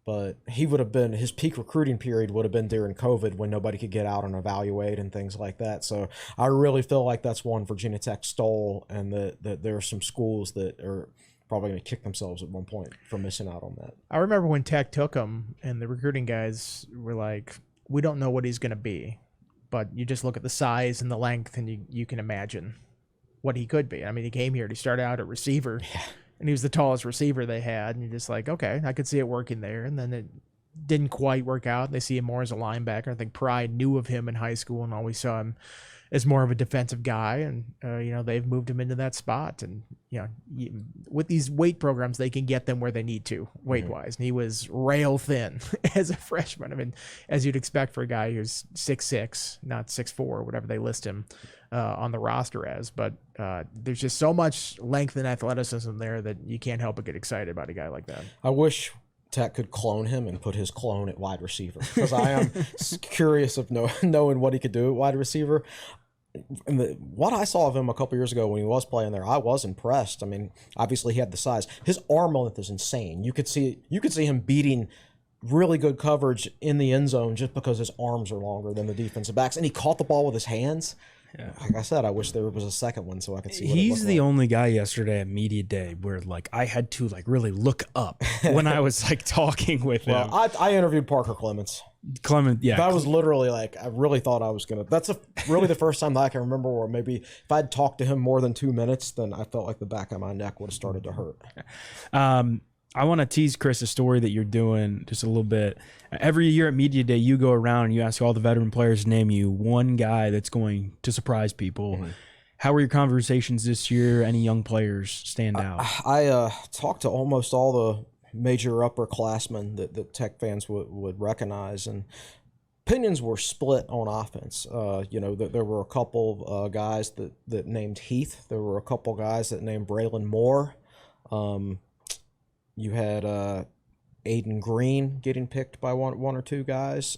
but his peak recruiting period would have been during COVID, when nobody could get out and evaluate and things like that. So I really feel like that's one Virginia Tech stole, and that there are some schools that are probably going to kick themselves at one point for missing out on that. I remember when Tech took him, and the recruiting guys were like, we don't know what he's going to be. But you just look at the size and the length, and you can imagine what he could be. I mean, he came here to start out at receiver, and he was the tallest receiver they had. And you're just like, okay, I could see it working there. And then it didn't quite work out. They see him more as a linebacker. I think Pride knew of him in high school and always saw him as more of a defensive guy. And, they've moved him into that spot. And, with these weight programs, they can get them where they need to weight-wise. And he was rail thin as a freshman. I mean, as you'd expect for a guy who's 6'6", not 6'4", whatever they list him on the roster as. But there's just so much length and athleticism there that you can't help but get excited about a guy like that. I wish Tech could clone him and put his clone at wide receiver, because I am curious of knowing what he could do at wide receiver. And what I saw of him a couple years ago when he was playing there, I was impressed. I mean, obviously he had the size. His arm length is insane. You could see him beating really good coverage in the end zone just because his arms are longer than the defensive backs, and he caught the ball with his hands. Yeah. Like I said, I wish there was a second one so I could see what He's the only guy yesterday at media day where I had to really look up when I was talking with him. Well, I interviewed Parker Clements. Yeah. That was literally I really thought I was going to. That's really the first time that I can remember where maybe if I'd talked to him more than 2 minutes, then I felt like the back of my neck would have started to hurt. I want to tease Chris a story that you're doing just a little bit. Every year at Media Day, you go around and you ask all the veteran players to name you one guy that's going to surprise people. Mm-hmm. How were your conversations this year? Any young players stand out? I talked to almost all the major upperclassmen that Tech fans would recognize, and opinions were split on offense. There were a couple of guys that named Heath. There were a couple guys that named Braylon Moore. You had Aiden Green getting picked by one or two guys.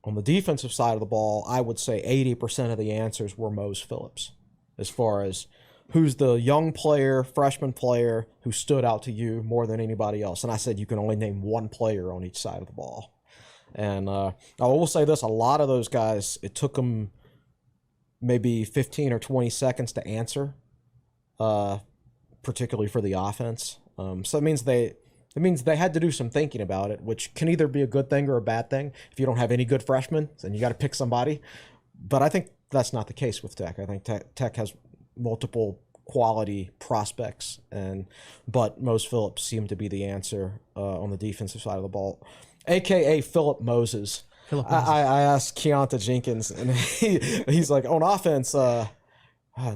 On the defensive side of the ball, I would say 80% of the answers were Mose Phillips, as far as who's the young player, freshman player who stood out to you more than anybody else. And I said you can only name one player on each side of the ball. And I will say this, a lot of those guys, it took them maybe 15 or 20 seconds to answer, particularly for the offense. So it means they had to do some thinking about it, which can either be a good thing or a bad thing. If you don't have any good freshmen, then you got to pick somebody. But I think that's not the case with Tech. I think Tech has multiple quality prospects, but Mose Phillips seemed to be the answer on the defensive side of the ball, a.k.a. Philip Moses. I asked Keonta Jenkins, and he's like, on offense,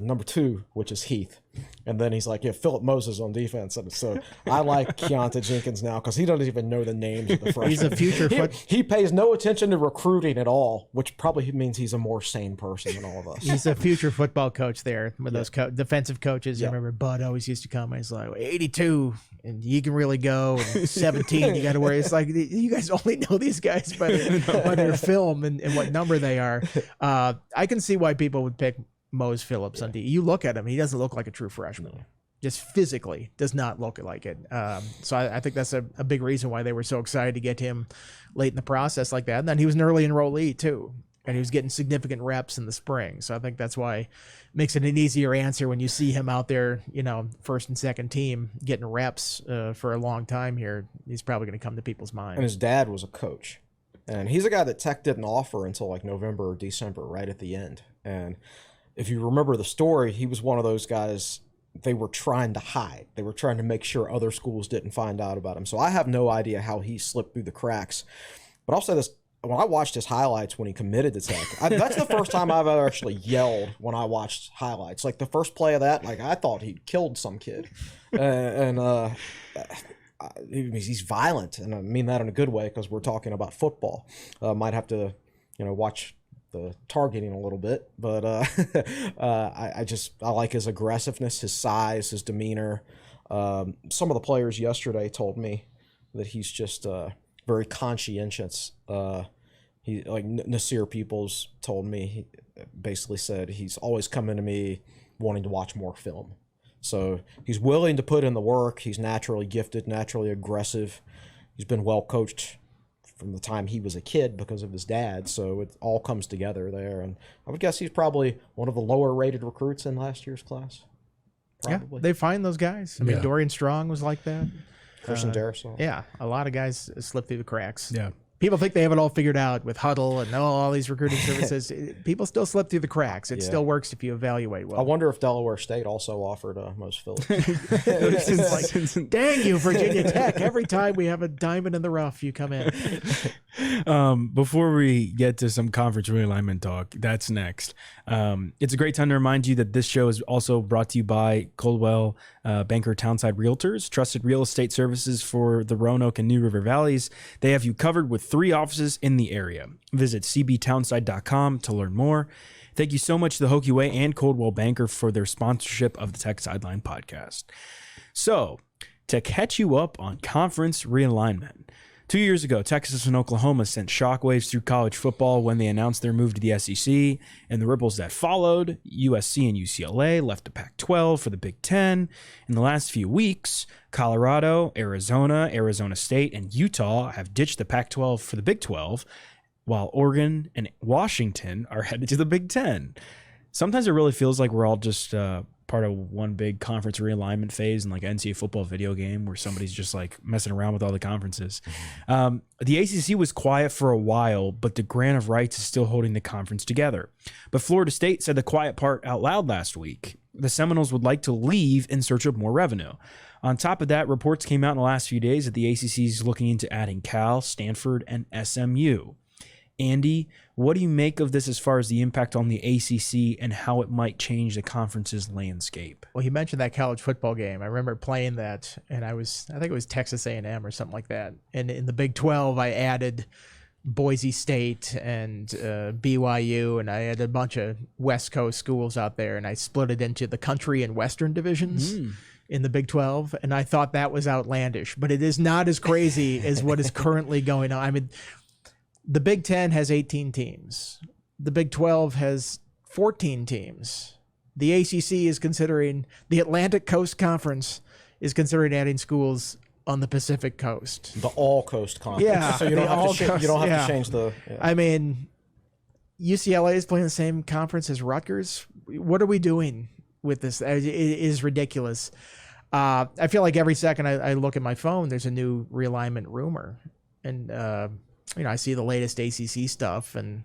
number 2, which is Heath. And then he's like, yeah, Philip Moses on defense. And so I like Keonta Jenkins now because he doesn't even know the names of the freshmen. He's a future he pays no attention to recruiting at all, which probably means he's a more sane person than all of us. He's a future football coach there with those defensive coaches. I remember Bud always used to come and he's like, 82, and you can really go, and 17, you got to worry. It's like, you guys only know these guys by their film and what number they are. I can see why people would pick Mose Phillips on D. You look at him, he doesn't look like a true freshman. Just physically does not look like it. So I think that's a big reason why they were so excited to get him late in the process like that. And then he was an early enrollee too, and he was getting significant reps in the spring. So I think that's why it makes it an easier answer when you see him out there, first and second team getting reps for a long time here. He's probably going to come to people's minds. And his dad was a coach. And he's a guy that Tech didn't offer until like November or December, right at the end. And if you remember the story, he was one of those guys they were trying to hide. They were trying to make sure other schools didn't find out about him. So I have no idea how he slipped through the cracks. But I'll say this, when I watched his highlights when he committed to Tech, that's the first time I've ever actually yelled when I watched highlights. Like the first play of that, like I thought he'd killed some kid. He's violent, and I mean that in a good way because we're talking about football. Might have to, watch the targeting a little bit, but I like his aggressiveness, his size, his demeanor. Some of the players yesterday told me that he's just very conscientious. Nasir Peoples told me, he basically said he's always coming to me wanting to watch more film. So he's willing to put in the work. He's naturally gifted, naturally aggressive. He's been well coached from the time he was a kid because of his dad. So it all comes together there. And I would guess he's probably one of the lower rated recruits in last year's class. Probably. Yeah, they find those guys. I mean, Dorian Strong was like that. Christian Darrisaw. Yeah, a lot of guys slip through the cracks. Yeah. People think they have it all figured out with Huddle and all these recruiting services. People still slip through the cracks. It still works if you evaluate well. I wonder if Delaware State also offered Mose Phillips. It's like, dang you, Virginia Tech. Every time we have a diamond in the rough, you come in. Before we get to some conference realignment talk, that's next. It's a great time to remind you that this show is also brought to you by Coldwell Banker Townside Realtors, trusted real estate services for the Roanoke and New River Valleys. They have you covered with 3 offices in the area. Visit cbtownside.com to learn more. Thank you so much to the Hokie Way and Coldwell Banker for their sponsorship of the Tech Sideline podcast. So, to catch you up on conference realignment, 2 years ago, Texas and Oklahoma sent shockwaves through college football when they announced their move to the SEC, and the ripples that followed. USC and UCLA left the Pac-12 for the Big Ten. In the last few weeks, Colorado, Arizona, Arizona State, and Utah have ditched the Pac-12 for the Big 12, while Oregon and Washington are headed to the Big Ten. Sometimes it really feels like we're all just part of one big conference realignment phase in like an NCAA football video game where somebody's just like messing around with all the conferences. The ACC was quiet for a while, but the grant of rights is still holding the conference together. But Florida State said the quiet part out loud last week. The Seminoles would like to leave in search of more revenue. On top of that, reports came out in the last few days that the ACC is looking into adding Cal, Stanford, and SMU. Andy, what do you make of this as far as the impact on the ACC and how it might change the conference's landscape? Well, you mentioned that college football game. I remember playing that, and I think it was Texas A&M or something like that. And in the Big 12, I added Boise State and BYU, and I had a bunch of West Coast schools out there, and I split it into the country and Western divisions in the Big 12, and I thought that was outlandish, but it is not as crazy as what is currently going on. I mean, the Big 10 has 18 teams. The Big 12 has 14 teams. The ACC is considering, the Atlantic Coast Conference is considering adding schools on the Pacific Coast. The All-Coast Conference. Yeah. So you don't have to change the... Yeah. I mean, UCLA is playing the same conference as Rutgers. What are we doing with this? It is ridiculous. I feel like every second I look at my phone, there's a new realignment rumor. And, I see the latest ACC stuff, and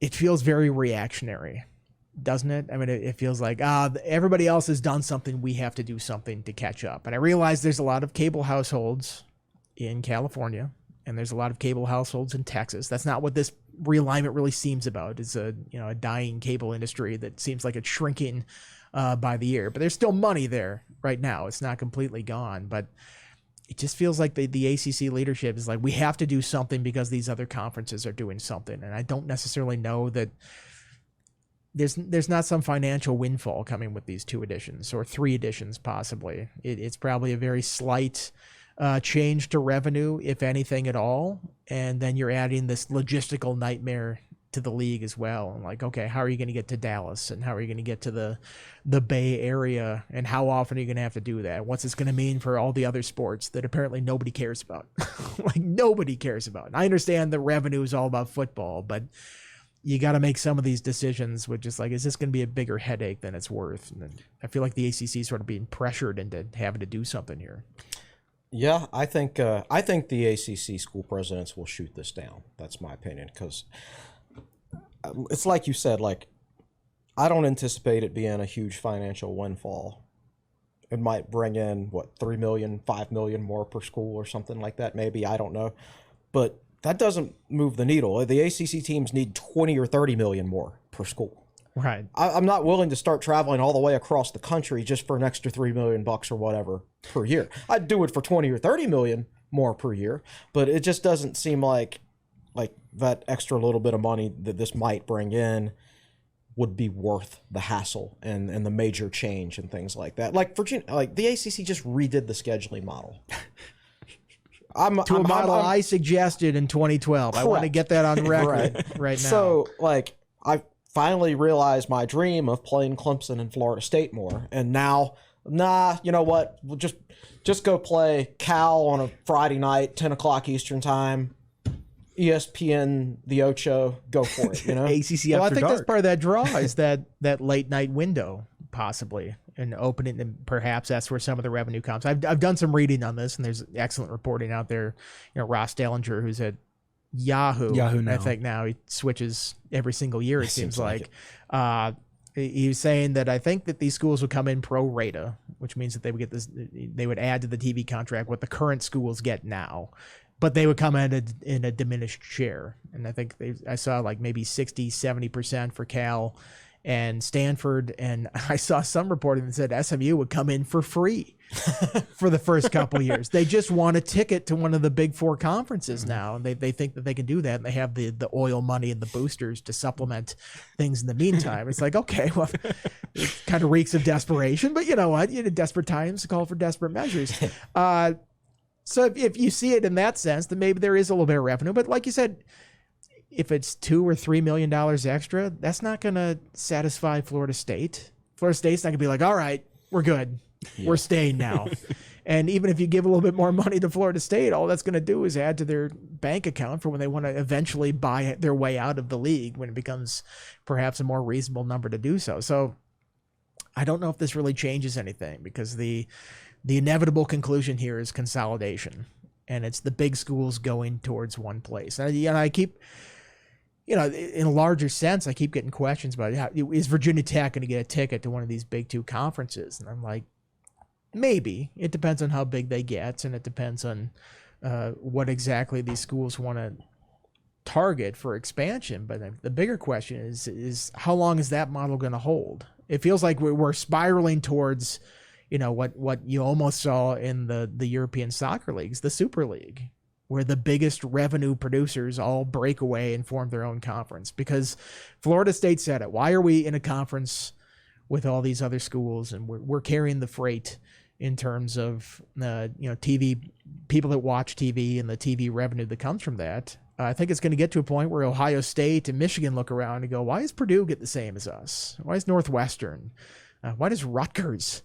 it feels very reactionary, doesn't it? I mean, it feels like, everybody else has done something, we have to do something to catch up. And I realize there's a lot of cable households in California, and there's a lot of cable households in Texas. That's not what this realignment really seems about. It's a dying cable industry that seems like it's shrinking by the year. But there's still money there right now. It's not completely gone, but it just feels like the ACC leadership is like, we have to do something because these other conferences are doing something. And I don't necessarily know that there's not some financial windfall coming with these 2 editions or 3 editions possibly. It's probably a very slight change to revenue, if anything at all. And then you're adding this logistical nightmare to the league as well. And like, okay, how are you going to get to Dallas, and how are you going to get to the Bay Area, and how often are you going to have to do that? What's this going to mean for all the other sports that apparently nobody cares about? Like, nobody cares about. And I understand the revenue is all about football, but you got to make some of these decisions with just like, is this going to be a bigger headache than it's worth? And I feel like the ACC is sort of being pressured into having to do something here. Yeah, I think the ACC school presidents will shoot this down. That's my opinion, because it's like you said, like, I don't anticipate it being a huge financial windfall. It might bring in, $3 million, $5 million more per school or something like that, maybe. I don't know. But that doesn't move the needle. The ACC teams need 20 or 30 million more per school. Right. I'm not willing to start traveling all the way across the country just for an extra $3 million or whatever per year. I'd do it for 20 or 30 million more per year, but it just doesn't seem like that extra little bit of money that this might bring in would be worth the hassle and the major change and things like that. Like Virginia, like the ACC just redid the scheduling model. I suggested in 2012. Correct. I want to get that on record right now. So, like, I finally realized my dream of playing Clemson and Florida State more, and now, you know what? We'll just go play Cal on a Friday night, 10 o'clock Eastern time. ESPN, the Ocho, go for it. You know, ACC well, I after think dark. that's part of that draw is that late night window, possibly, and opening, and perhaps that's where some of the revenue comes. I've done some reading on this, and there's excellent reporting out there. Ross Dellinger, who's at Yahoo now. I think now he switches every single year. It seems like he was saying that I think that these schools would come in pro rata, which means that they would get this. They would add to the TV contract what the current schools get now. But they would come in a diminished share. And I think I saw like maybe 60, 70% for Cal and Stanford. And I saw some reporting that said SMU would come in for free for the first couple of years. They just want a ticket to one of the big 4 conferences now. And they think that they can do that. And they have the oil money and the boosters to supplement things in the meantime. It's like, okay, well, it kind of reeks of desperation. But you know what? Desperate times call for desperate measures. So if you see it in that sense, then maybe there is a little bit of revenue. But like you said, if it's $2 or $3 million extra, that's not going to satisfy Florida State. Florida State's not going to be like, all right, we're good. Yeah. We're staying now. And even if you give a little bit more money to Florida State, all that's going to do is add to their bank account for when they want to eventually buy their way out of the league, when it becomes perhaps a more reasonable number to do so. So I don't know if this really changes anything, because the inevitable conclusion here is consolidation, and it's the big schools going towards one place. And I keep, in a larger sense, I keep getting questions about is Virginia Tech going to get a ticket to one of these big 2 conferences? And I'm like, maybe. It depends on how big they get, and it depends on what exactly these schools want to target for expansion. But the bigger question is how long is that model going to hold? It feels like we're spiraling towards, what you almost saw in the European soccer leagues, the Super League, where the biggest revenue producers all break away and form their own conference. Because Florida State said it. Why are we in a conference with all these other schools and we're carrying the freight in terms of TV, people that watch TV and the TV revenue that comes from that? I think it's going to get to a point where Ohio State and Michigan look around and go, why does Purdue get the same as us? Why is Northwestern? Why does Rutgers?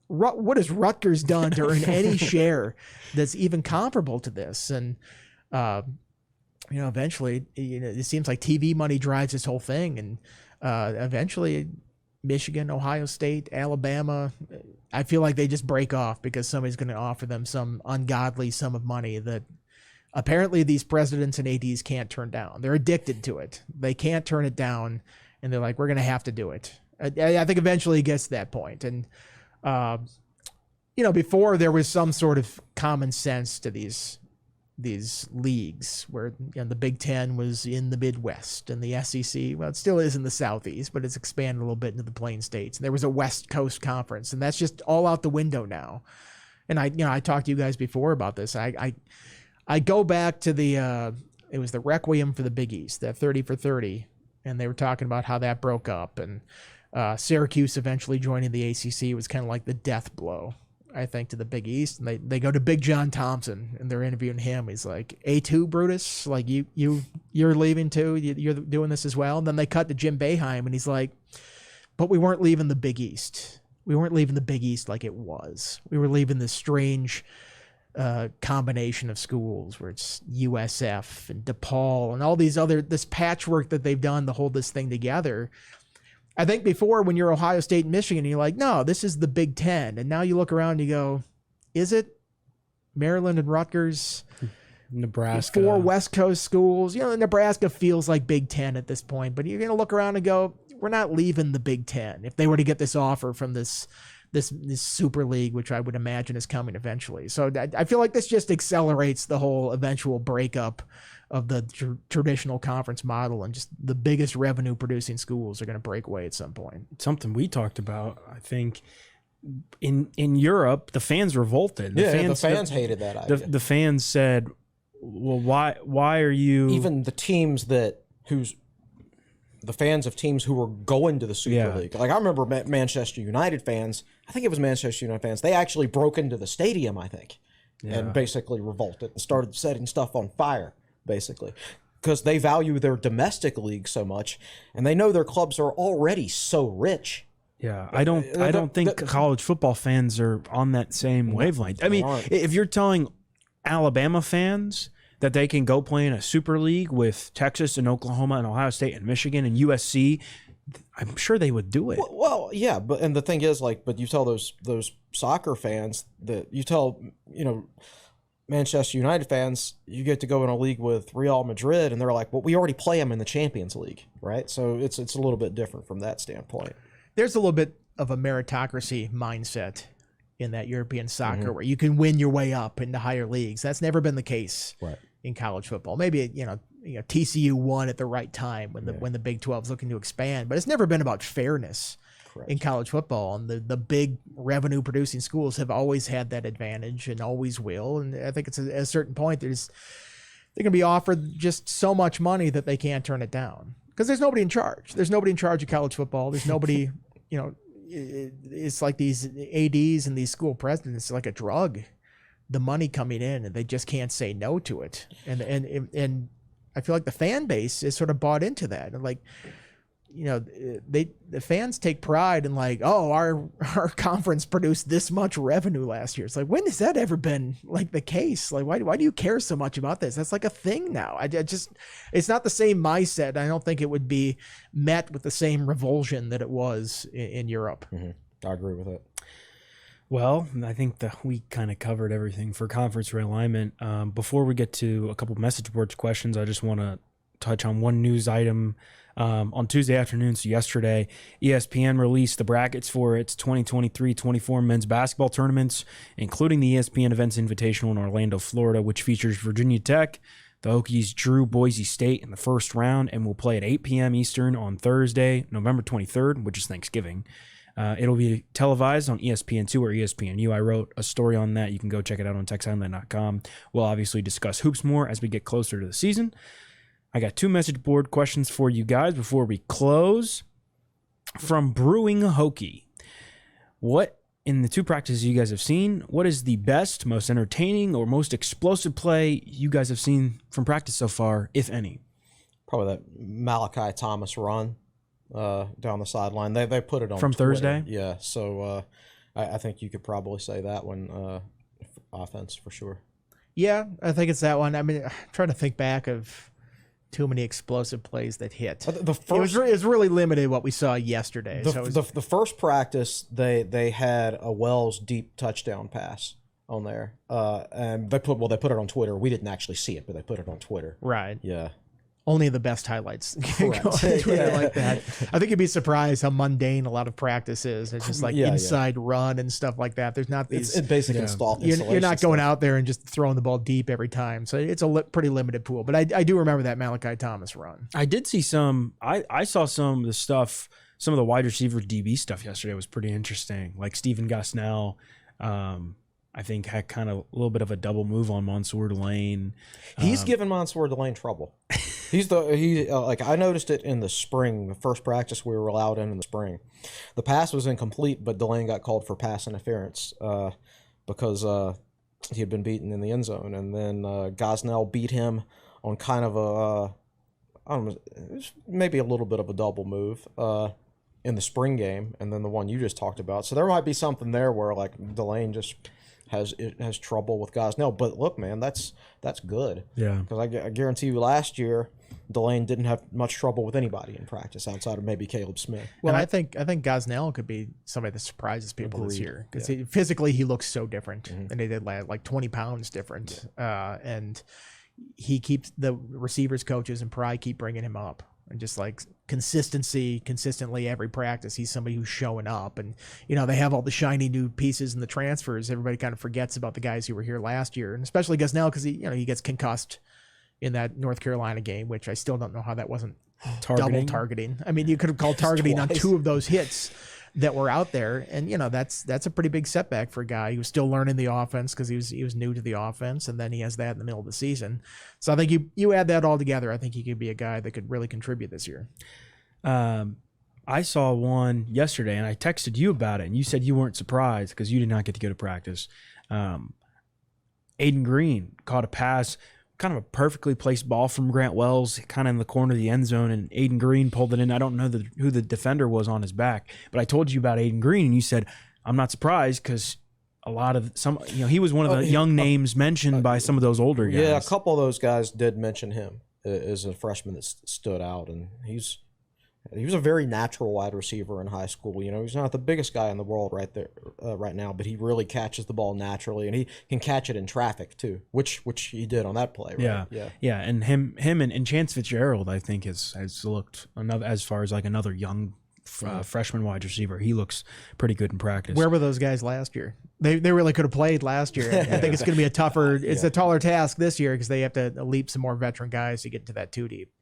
What has Rutgers done to earn any share that's even comparable to this? And, eventually, it seems like TV money drives this whole thing. And eventually, Michigan, Ohio State, Alabama, I feel like they just break off because somebody's going to offer them some ungodly sum of money that apparently these presidents and ADs can't turn down. They're addicted to it. They can't turn it down, and they're like, we're going to have to do it. I think eventually it gets to that point. And, before there was some sort of common sense to these leagues where the Big Ten was in the Midwest and the SEC, well, it still is in the Southeast, but it's expanded a little bit into the Plain States. And there was a West Coast Conference, and that's just all out the window now. And I talked to you guys before about this. I go back to it was the Requiem for the Big East, that 30 for 30, and they were talking about how that broke up, and Syracuse eventually joining the ACC was kind of like the death blow, I think, to the Big East. And they go to Big John Thompson, and they're interviewing him. He's like, A2, Brutus? Like, you're leaving too? You're doing this as well? And then they cut to Jim Boeheim, and he's like, but we weren't leaving the Big East. We weren't leaving the Big East like it was. We were leaving this strange combination of schools where it's USF and DePaul and all this patchwork that they've done to hold this thing together. I think before, when you're Ohio State and Michigan, you're like, no, this is the Big Ten. And now you look around and you go, is it? Maryland and Rutgers, Nebraska, 4 West Coast schools. Nebraska feels like Big Ten at this point, but you're going to look around and go, we're not leaving the Big Ten. If they were to get this offer from this Super League, which I would imagine is coming eventually. So I feel like this just accelerates the whole eventual breakup of the traditional conference model, and just the biggest revenue producing schools are going to break away at some point. Something we talked about, I think, in Europe, the fans revolted. The fans hated that idea. The fans said, well, why are you... Even the teams the fans of teams who were going to the Super League. Like, I remember Manchester United fans. I think it was Manchester United fans. They actually broke into the stadium, I think, and basically revolted and started setting stuff on fire, basically, because they value their domestic league so much, and they know their clubs are already so rich. Yeah, I don't think college football fans are on that same wavelength. I mean, if you're telling Alabama fans that they can go play in a Super League with Texas and Oklahoma and Ohio State and Michigan and USC, I'm sure they would do it. Well, yeah, but the thing is, but you tell those soccer fans that you tell, Manchester United fans, you get to go in a league with Real Madrid, and they're like, well, we already play them in the Champions League, right? So it's a little bit different from that standpoint. There's a little bit of a meritocracy mindset in that European soccer where you can win your way up into higher leagues. That's never been the case in college football. Maybe TCU won at the right time when the Big 12 is looking to expand, but it's never been about fairness in college football. And the big revenue producing schools have always had that advantage and always will. And I think it's at a certain point they're going to be offered just so much money that they can't turn it down, because there's nobody in charge. There's nobody in charge of college football. There's nobody, it's like these ADs and these school presidents, it's like a drug. The money coming in, and they just can't say no to it. And I feel like the fan base is sort of bought into that. And the fans take pride in our conference produced this much revenue last year. It's like, when has that ever been the case? Why do you care so much about this? That's like a thing now. It's not the same mindset. I don't think it would be met with the same revulsion that it was in Europe. Mm-hmm. I agree with it. Well, I think that we kind of covered everything for conference realignment. Before we get to a couple message boards questions, I just want to touch on one news item. On Tuesday afternoon, so yesterday, ESPN released the brackets for its 2023-24 men's basketball tournaments, including the ESPN Events Invitational in Orlando, Florida, which features Virginia Tech, The Hokies drew Boise State in the first round and will play at 8 p.m. Eastern on Thursday, November 23rd, which is Thanksgiving. It'll be televised on ESPN2 or ESPNU. I wrote a story on that. You can go check it out on TexAsline.com. We'll obviously discuss hoops more as we get closer to the season. I got 2 message board questions for you guys before we close. From Brewing Hokie, what in the 2 practices you guys have seen, what is the best, most entertaining, or most explosive play you guys have seen from practice so far, if any? Probably that Malachi Thomas run down the sideline. They put it on from Twitter. Thursday. Yeah, so I think you could probably say that one offense for sure. Yeah, I think it's that one. I mean, I'm trying to think back of too many explosive plays that hit. The first, it was really limited what we saw yesterday. The first practice, they had a Wells deep touchdown pass on there, and they put it on Twitter. We didn't actually see it, but they put it on Twitter. Right. Yeah. Only the best highlights go on Twitter like that. I think you'd be surprised how mundane a lot of practice is. It's just like inside run and stuff like that. There's not these. It's basic installation. You're not going out there and just throwing the ball deep every time. So it's a pretty limited pool. But I do remember that Malachi Thomas run. I did see some. I saw some of the stuff. Some of the wide receiver DB stuff yesterday was pretty interesting. Like Stephen Gosnell. I think had kind of a little bit of a double move on Mansour Delane. He's given Mansour Delane trouble. Like I noticed it in the spring, the first practice we were allowed in the spring. The pass was incomplete, but Delane got called for pass interference because he had been beaten in the end zone, and then Gosnell beat him on kind of I don't know, it was maybe a little bit of a double move in the spring game, and then the one you just talked about. So there might be something there where like Delane just has trouble with Gosnell. But look, man, that's good. Yeah. Because I guarantee you last year, Delane didn't have much trouble with anybody in practice outside of maybe Caleb Smith. Well, I think Gosnell could be somebody that surprises people this year because physically he looks so different than he did last, like 20 pounds different. And he keeps the receivers coaches and Pry keep bringing him up. And just like consistently every practice, he's somebody who's showing up. And, they have all the shiny new pieces and the transfers. Everybody kind of forgets about the guys who were here last year. And especially Gosnell because he gets concussed in that North Carolina game, which I still don't know how that wasn't double targeting. I mean, you could have called targeting on 2 of those hits that were out there. And, that's a pretty big setback for a guy who's still learning the offense because he was new to the offense. And then he has that in the middle of the season. So I think you add that all together, I think he could be a guy that could really contribute this year. I saw one yesterday and I texted you about it and you said you weren't surprised because you did not get to go to practice. Aiden Green caught a pass, kind of a perfectly placed ball from Grant Wells, kind of in the corner of the end zone, and Aiden Green pulled it in. I don't know who the defender was on his back, but I told you about Aiden Green, and you said, I'm not surprised because a lot of he was one of the young names mentioned by some of those older guys. Yeah, a couple of those guys did mention him as a freshman that stood out, and he was a very natural wide receiver in high school. He's not the biggest guy in the world right now, but he really catches the ball naturally, and he can catch it in traffic too, which he did on that play. Right? Yeah. And him and Chance Fitzgerald, I think, has looked as far as like another young freshman wide receiver. He looks pretty good in practice. Where were those guys last year? They really could have played last year. I think it's going to be it's a taller task this year because they have to leap some more veteran guys to get to that 2 deep.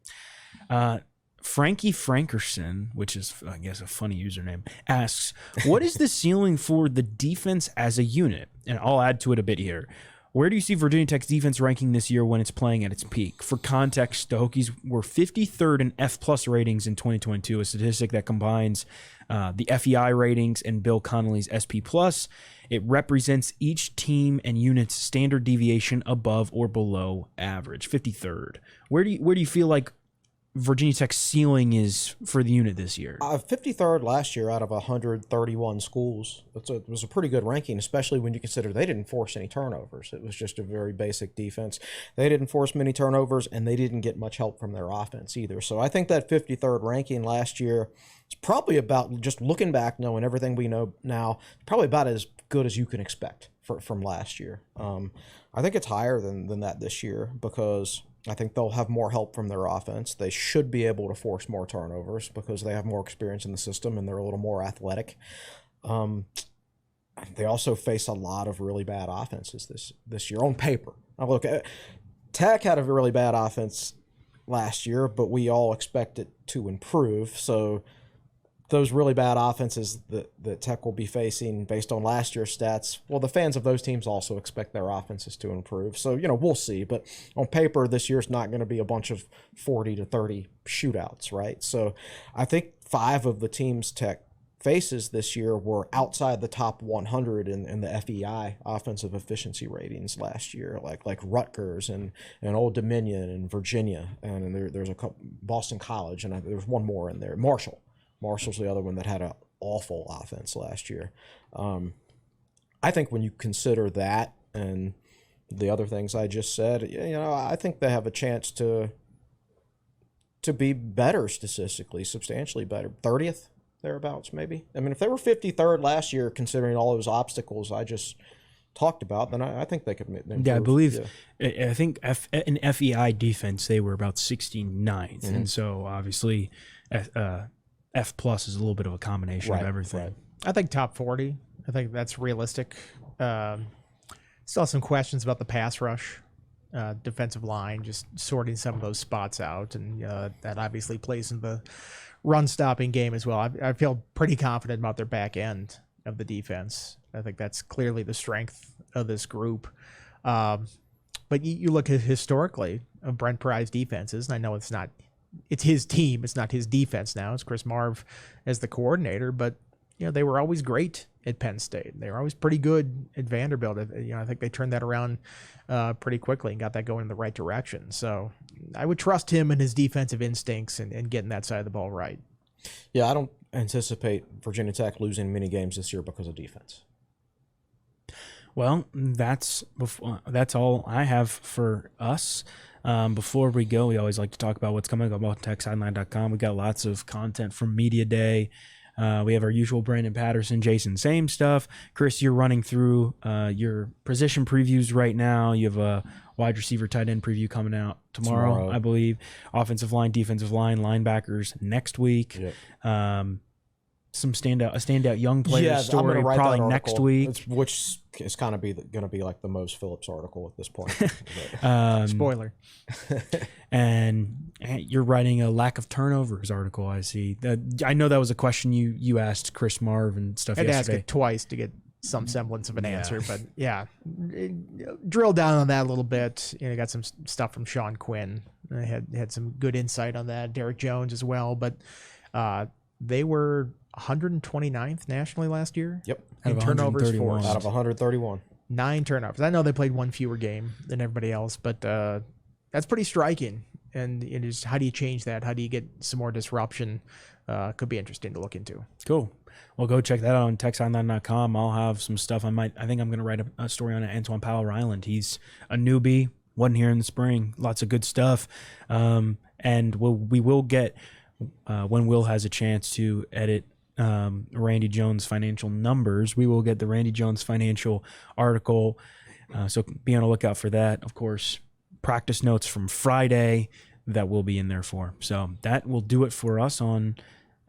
Frankie Frankerson, which is, I guess, a funny username, asks, what is the ceiling for the defense as a unit? And I'll add to it a bit here. Where do you see Virginia Tech's defense ranking this year when it's playing at its peak? For context, the Hokies were 53rd in F+ ratings in 2022, a statistic that combines the FEI ratings and Bill Connolly's SP+. It represents each team and unit's standard deviation above or below average. 53rd. Where do you feel like Virginia Tech's ceiling is for the unit this year? 53rd last year out of 131 schools. It was a pretty good ranking, especially when you consider they didn't force any turnovers. It was just a very basic defense. They didn't force many turnovers, and they didn't get much help from their offense either. So I think that 53rd ranking last year is probably about, just looking back, knowing everything we know now, probably about as good as you can expect from last year. I think it's higher than that this year because I think they'll have more help from their offense. They should be able to force more turnovers because they have more experience in the system and they're a little more athletic. They also face a lot of really bad offenses this year on paper. Now look, Tech had a really bad offense last year, but we all expect it to improve. So those really bad offenses that Tech will be facing based on last year's stats, well, the fans of those teams also expect their offenses to improve. So, we'll see. But on paper, this year's not going to be a bunch of 40 to 30 shootouts, right? So I think 5 of the teams Tech faces this year were outside the top 100 in the FEI offensive efficiency ratings last year, like Rutgers and Old Dominion and Virginia, and there's a couple, Boston College, and there's one more in there, Marshall's the other one that had an awful offense last year. I think when you consider that and the other things I just said, I think they have a chance to be better statistically, substantially better. 30th, thereabouts, maybe. I mean, if they were 53rd last year, considering all those obstacles I just talked about, then I think they could improve. Yeah, I believe. Yeah. I think in FEI defense, they were about 69th. And so obviously F plus is a little bit of a combination of everything. Right. I think top 40. I think that's realistic. Still have some questions about the pass rush, defensive line, just sorting some of those spots out. And that obviously plays in the run-stopping game as well. I feel pretty confident about their back end of the defense. I think that's clearly the strength of this group. But you look at historically of Brent Pry's defenses, and I know it's his team, it's not his defense now. It's Chris Marv as the coordinator, but they were always great at Penn State. They were always pretty good at Vanderbilt. I think they turned that around pretty quickly and got that going in the right direction. So I would trust him and his defensive instincts and getting that side of the ball right. Yeah, I don't anticipate Virginia Tech losing many games this year because of defense. Well, that's all I have for us. Before we go, we always like to talk about what's coming up on TechSideline.com. We got lots of content from Media Day. We have our usual Brandon Patterson, Jason, same stuff. Chris, you're running through your position previews right now. You have a wide receiver, tight end preview coming out tomorrow. I believe. Offensive line, defensive line, linebackers next week. Yep. A standout young player story probably next week, which is kind of going to be like the Mose Phillips article at this point. Spoiler. And you're writing a lack of turnovers article. I see. I know that was a question you asked Chris Marv and stuff. I had yesterday. to ask it twice to get some semblance of an answer, but drill down on that a little bit. Got some stuff from Sean Quinn. I had some good insight on that. Derek Jones as well, but they were 129th nationally last year. Yep. In turnovers forced. Out of 131. 9 turnovers. I know they played one fewer game than everybody else, but that's pretty striking. And it is, how do you change that? How do you get some more disruption? Could be interesting to look into. Cool. Well, go check that out on TechSideline.com. I'll have some stuff. I think I'm going to write a story on Antoine Powell-Ryland. He's a newbie. Wasn't here in the spring. Lots of good stuff. And we will get, when Will has a chance to edit Randy Jones financial numbers, we will get the Randy Jones financial article. So be on the lookout for that. Of course, practice notes from Friday that will be in there for. So that will do it for us on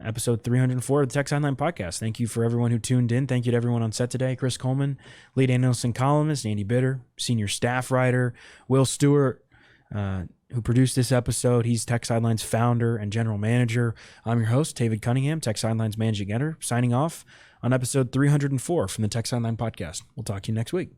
episode 304 of the Tech Sideline Podcast. Thank you for everyone who tuned in. Thank you to everyone on set today. Chris Coleman, lead analyst and columnist, Andy Bitter, senior staff writer, Will Stewart, who produced this episode. He's Tech Sideline's founder and general manager. I'm your host, David Cunningham, Tech Sideline's managing editor, signing off on episode 304 from the Tech Sideline Podcast. We'll talk to you next week.